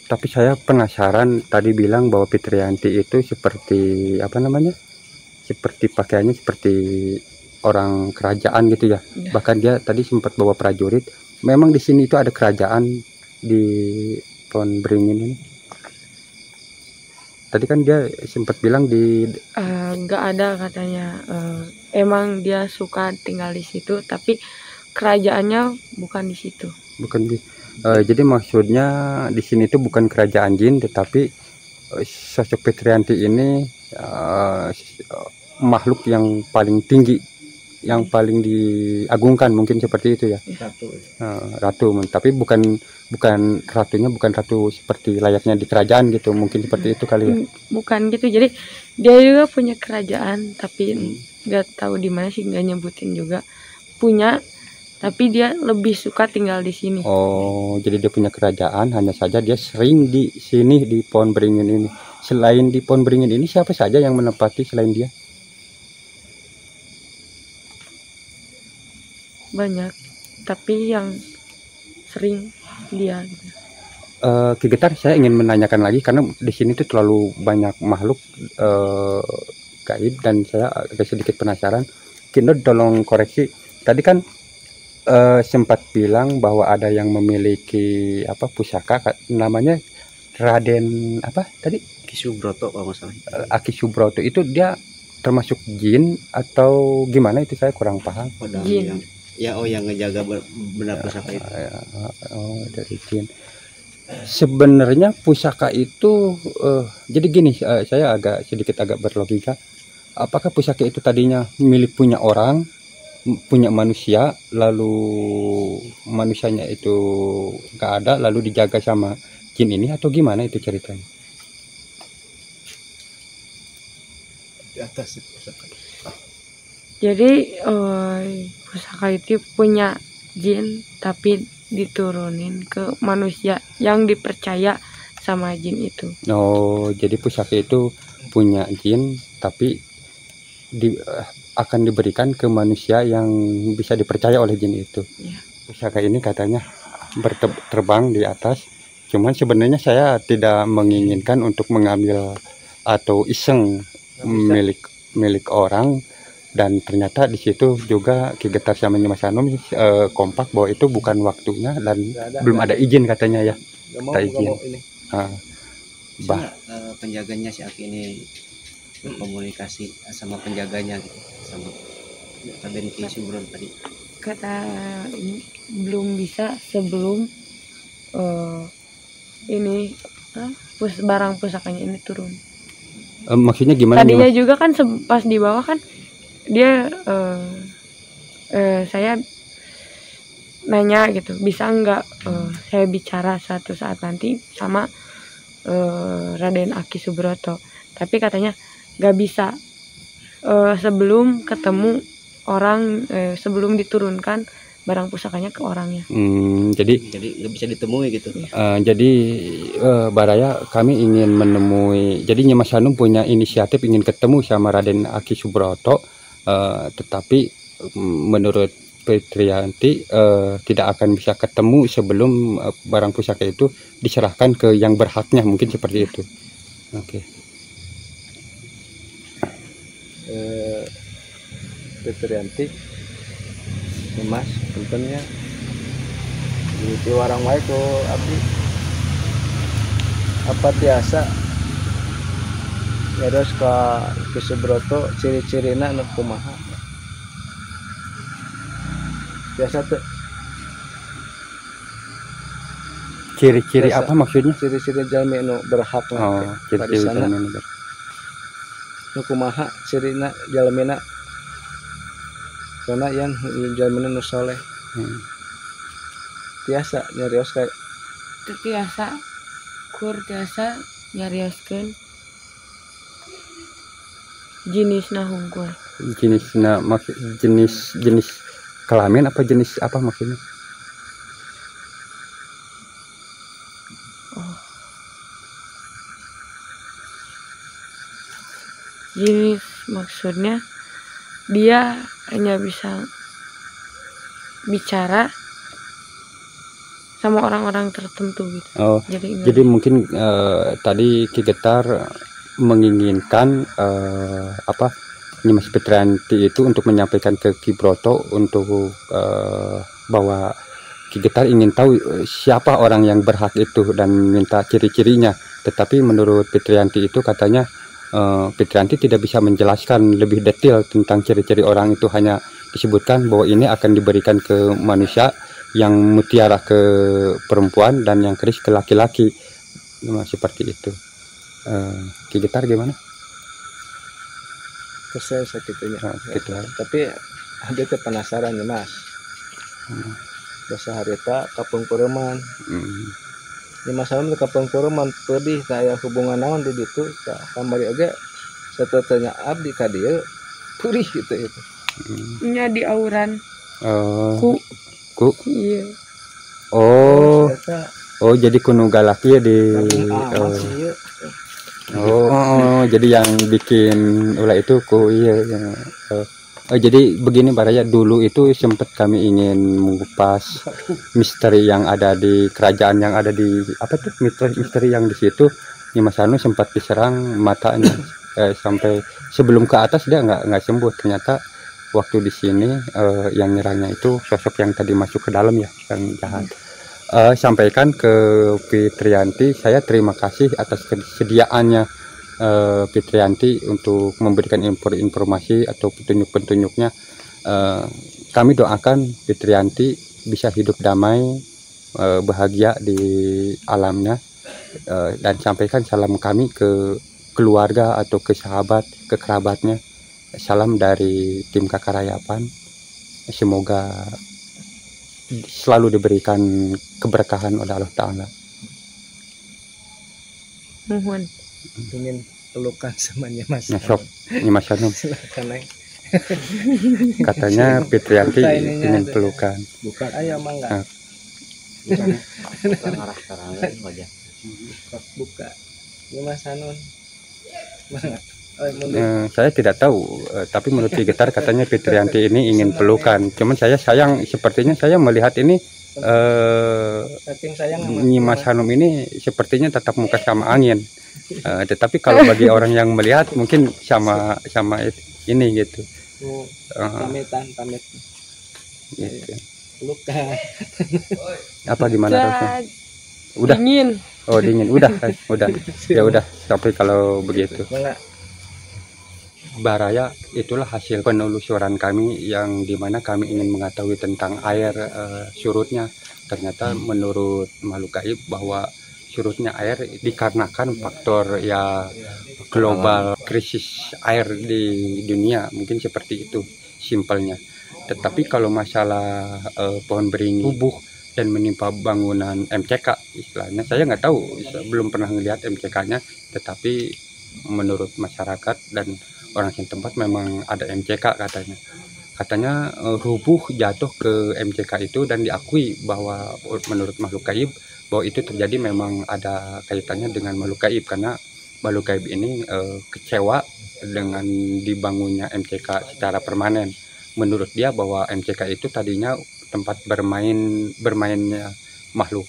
Tapi saya penasaran, tadi bilang bahwa Fitrianti itu seperti apa namanya? Seperti pakaiannya seperti orang kerajaan gitu ya. Bahkan dia tadi sempat bawa prajurit. Memang di sini itu ada kerajaan di Pohon Beringin ini. Tadi kan dia sempat bilang di nggak ada katanya. Emang dia suka tinggal di situ, tapi kerajaannya bukan di situ. bukan di jadi maksudnya di sini itu bukan kerajaan jin, tetapi sosok Fitrianti ini makhluk yang paling tinggi, yang paling diagungkan, mungkin seperti itu ya. Ratu, tapi bukan ratunya bukan ratu seperti layaknya di kerajaan gitu, mungkin seperti itu kali ya. Bukan gitu, jadi dia juga punya kerajaan, tapi nggak tahu di mana sih, nggak nyebutin juga. Punya, tapi dia lebih suka tinggal di sini. Oh, jadi dia punya kerajaan, hanya saja dia sering di sini di Pohon Beringin ini. Selain di Pohon Beringin ini, siapa saja yang menempati selain dia? Banyak, tapi yang sering dia gitu. Ki Getar, saya ingin menanyakan lagi karena di sini tuh terlalu banyak makhluk gaib dan saya agak sedikit penasaran. Kino tolong koreksi. Tadi kan sempat bilang bahwa ada yang memiliki apa pusaka namanya Raden apa tadi? Aki Subroto kalau nggak salah. Aki Subroto itu dia termasuk jin atau gimana, itu saya kurang paham. Jin. Yang ngejaga benar pusaka itu. Oh, dari jin. Sebenarnya pusaka itu jadi gini, saya sedikit berlogika. Apakah pusaka itu tadinya milik punya orang, punya manusia, lalu manusianya itu nggak ada, lalu dijaga sama jin ini, atau gimana itu ceritanya? Di atas itu pusaka. Jadi pusaka itu punya jin, tapi diturunin ke manusia yang dipercaya sama jin itu. Oh, jadi pusaka itu punya jin, tapi akan diberikan ke manusia yang bisa dipercaya oleh jin itu. Ya. Pusaka ini katanya terbang di atas. Cuman sebenarnya saya tidak menginginkan untuk mengambil atau iseng milik milik orang, dan ternyata di situ juga Ki Getar sama Nyi Mas Hanum kompak bahwa itu bukan waktunya dan belum ada izin katanya ya. Gak izin. mau ini. Penjaganya si Aki ini komunikasi sama penjaganya gitu, sama Raden Ki Subron tadi. Kata ini belum bisa sebelum ini barang pusakanya ini turun. Maksudnya gimana? Tadinya juga kan pas di bawah kan dia saya nanya gitu, bisa nggak saya bicara suatu saat nanti sama Raden Aki Subroto, tapi katanya nggak bisa sebelum ketemu orang, sebelum diturunkan barang pusakanya ke orangnya. Jadi nggak bisa ditemui gitu. Jadi Baraya kami ingin menemui, jadi Nyi Mas Hanum punya inisiatif ingin ketemu sama Raden Aki Subroto, tetapi menurut Fitriyanti tidak akan bisa ketemu sebelum barang pusaka itu diserahkan ke yang berhaknya, mungkin seperti itu. Oke. Fitriyanti Mas tentunya di warang wae ku abdi apa tiasa nyaros ke Subroto ciri-cirina nu kumaha biasa tuh Ciri-ciri apa maksudnya? ciri-ciri jalmi nu berhak Ciri-ciri jalmi nu berhak nu kumaha cirina jalmina karena yang jalmina nu soleh tiasa nyarios kayak tiasa nyarioskeun jenisna hungkul. Jenis kelamin apa jenis apa maksudnya? Jenis maksudnya dia hanya bisa bicara sama orang-orang tertentu gitu. Jadi mungkin tadi Ki Getar menginginkan Nyi Mas Fitriyanti itu untuk menyampaikan ke Ki Broto untuk bahwa Ki Getar ingin tahu siapa orang yang berhak itu dan minta ciri-cirinya. Tetapi menurut Fitriyanti itu katanya Fitriyanti tidak bisa menjelaskan lebih detail tentang ciri-ciri orang itu, hanya disebutkan bahwa ini akan diberikan ke manusia, yang mutiara ke perempuan dan yang keris ke laki-laki, seperti itu. Ki Getar gimana? Saya sakitnya. Gitu. Tapi ada penasaran ya Mas. Bahasa harita kapung kureman. Di masalah di kapung kureman pedih kayak hubungan naon di ditu kamari oge satetenya abdi ka dieu purih gitu itu. Nya di auran. Ku. Iya. Jadi kuno galaki ya di jadi yang bikin ulah itu ku iya. Jadi begini Baraya, dulu itu sempat kami ingin mengupas misteri yang ada di kerajaan yang ada di apa tuh, misteri yang di situ. Nyi Mas Hanum sempat diserang matanya sampai sebelum ke atas dia nggak sembuh. Ternyata waktu di sini yang nyerangnya itu sosok yang tadi masuk ke dalam ya, yang jahat. Sampaikan ke Fitriyanti, saya terima kasih atas kesediaannya Fitriyanti untuk memberikan informasi atau petunjuk-petunjuknya. Kami doakan Fitriyanti bisa hidup damai, bahagia di alamnya, dan sampaikan salam kami ke keluarga atau ke sahabat, ke kerabatnya. Salam dari tim Kakarayapan. Semoga selalu diberikan keberkahan oleh Allah Ta'ala. Mohon ingin pelukan sama Nyi Mas. Nyi Mas Hanum. Silakan. Katanya Fitriyanti ingin pelukan. Bukan ayam mangga. Bukan arah karangan wajah. Buka. Nyi Mas Hanum. Saya tidak tahu, tapi menurut Ki Getar katanya Fitriyanti ini ingin pelukan. Cuman saya sayang, sepertinya saya melihat ini saking sayang Nyimas Hanum ini sepertinya tatap muka sama angin. Tetapi kalau bagi orang yang melihat mungkin sama ini gitu. Pamitan Gitu. luka Apa gimana rasanya? Udah. Dingin. Oh dingin. Udah. Ya udah sampai kalau begitu. Baraya itulah hasil penelusuran kami yang dimana kami ingin mengetahui tentang air surutnya. Ternyata menurut makhluk gaib bahwa surutnya air dikarenakan faktor ya global krisis air di dunia, mungkin seperti itu simpelnya. Tetapi kalau masalah pohon beringin rubuh dan menimpa bangunan MCK istilahnya, saya nggak tahu, belum pernah melihat MCK-nya, tetapi menurut masyarakat dan orang setempat memang ada MCK katanya rubuh jatuh ke MCK itu, dan diakui bahwa menurut makhluk gaib bahwa itu terjadi memang ada kaitannya dengan makhluk gaib, karena makhluk gaib ini kecewa dengan dibangunnya MCK secara permanen. Menurut dia bahwa MCK itu tadinya tempat bermainnya makhluk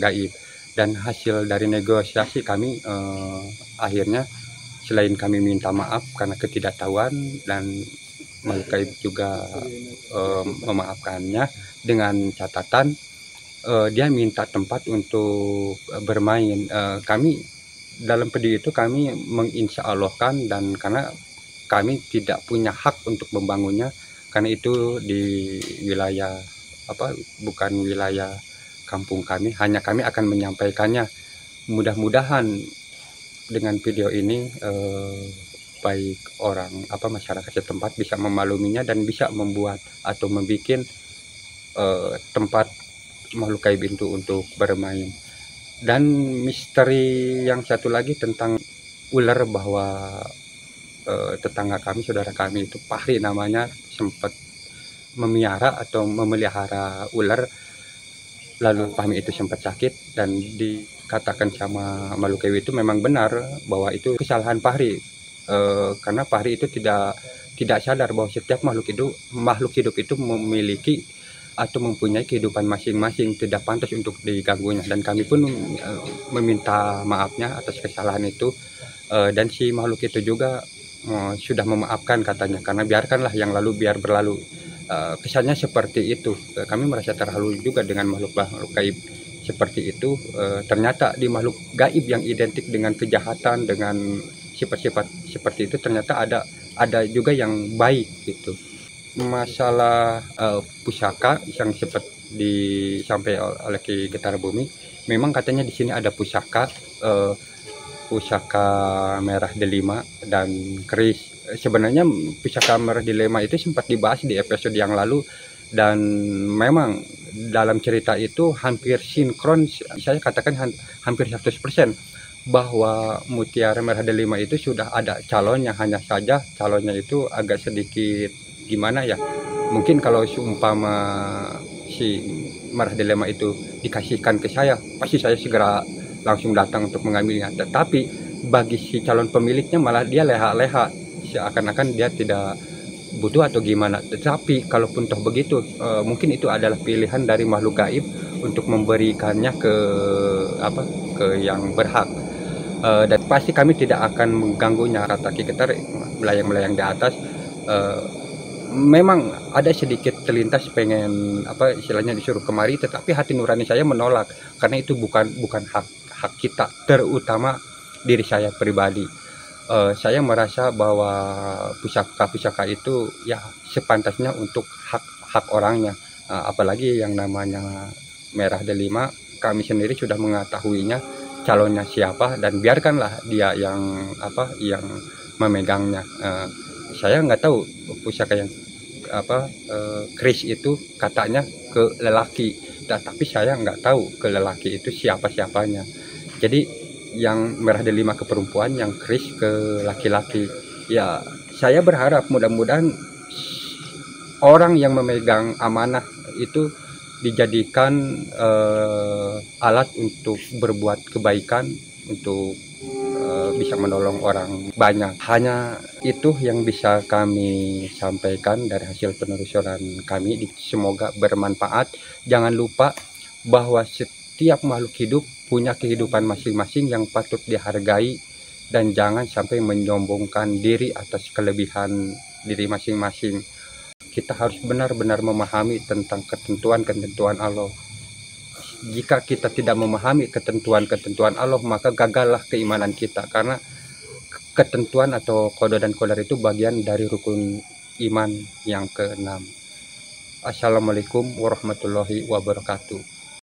gaib, dan hasil dari negosiasi kami akhirnya selain kami minta maaf karena ketidaktahuan, dan makhluk gaib juga memaafkannya dengan catatan dia minta tempat untuk bermain. Kami dalam video itu kami menginsyaallohkan, dan karena kami tidak punya hak untuk membangunnya karena itu di wilayah bukan wilayah kampung kami, hanya kami akan menyampaikannya. Mudah-mudahan dengan video ini baik orang masyarakat setempat bisa memakluminya dan bisa membuat atau membuat tempat makhluk gaib itu untuk bermain. Dan misteri yang satu lagi tentang ular, bahwa tetangga kami, saudara kami itu Fahri namanya, sempat memelihara atau memelihara ular, lalu Fahmi itu sempat sakit, dan dikatakan sama makhluk gaib itu memang benar bahwa itu kesalahan Fahri, karena Fahri itu tidak sadar bahwa setiap makhluk hidup itu memiliki atau mempunyai kehidupan masing-masing, tidak pantas untuk diganggunya, dan kami pun meminta maafnya atas kesalahan itu. Dan si makhluk itu juga sudah memaafkan katanya, karena biarkanlah yang lalu biar berlalu. Kesannya seperti itu. Kami merasa terharu juga dengan makhluk gaib seperti itu. Ternyata di makhluk gaib yang identik dengan kejahatan, dengan sifat-sifat seperti itu, ternyata ada juga yang baik gitu. Masalah pusaka yang sempat disampaikan oleh Ki Getara Bumi, memang katanya di sini ada pusaka merah delima dan keris. Sebenarnya pusaka merah delima itu sempat dibahas di episode yang lalu, dan memang dalam cerita itu hampir sinkron, saya katakan hampir 100%, bahwa mutiara merah delima itu sudah ada calonnya, hanya saja calonnya itu agak sedikit gimana ya, mungkin kalau seumpama si merah delima itu dikasihkan ke saya, pasti saya segera langsung datang untuk mengambilnya. Tetapi bagi si calon pemiliknya malah dia leha-leha, seakan-akan dia tidak butuh atau gimana. Tetapi kalaupun toh begitu, mungkin itu adalah pilihan dari makhluk gaib untuk memberikannya ke yang berhak. Dan pasti kami tidak akan mengganggunya, kata Ki Getar melayang-melayang di atas. Memang ada sedikit terlintas pengen istilahnya disuruh kemari, tetapi hati nurani saya menolak, karena itu bukan hak kita, terutama diri saya pribadi. Saya merasa bahwa pusaka itu ya sepantasnya untuk hak orangnya, apalagi yang namanya merah delima, kami sendiri sudah mengetahuinya calonnya siapa, dan biarkanlah dia yang memegangnya. Saya nggak tahu pusaka yang keris itu katanya ke lelaki, tapi saya nggak tahu ke lelaki itu siapanya. Jadi yang merah delima ke perempuan, yang keris ke laki-laki. Ya saya berharap mudah-mudahan orang yang memegang amanah itu dijadikan alat untuk berbuat kebaikan, untuk bisa menolong orang banyak. Hanya itu yang bisa kami sampaikan dari hasil penelusuran kami. Semoga bermanfaat. Jangan lupa bahwa setiap makhluk hidup punya kehidupan masing-masing yang patut dihargai, dan jangan sampai menyombongkan diri atas kelebihan diri masing-masing. Kita harus benar-benar memahami tentang ketentuan-ketentuan Allah. Jika kita tidak memahami ketentuan-ketentuan Allah, maka gagallah keimanan kita, karena ketentuan atau qada dan qadar itu bagian dari rukun iman yang ke-6. Assalamualaikum warahmatullahi wabarakatuh.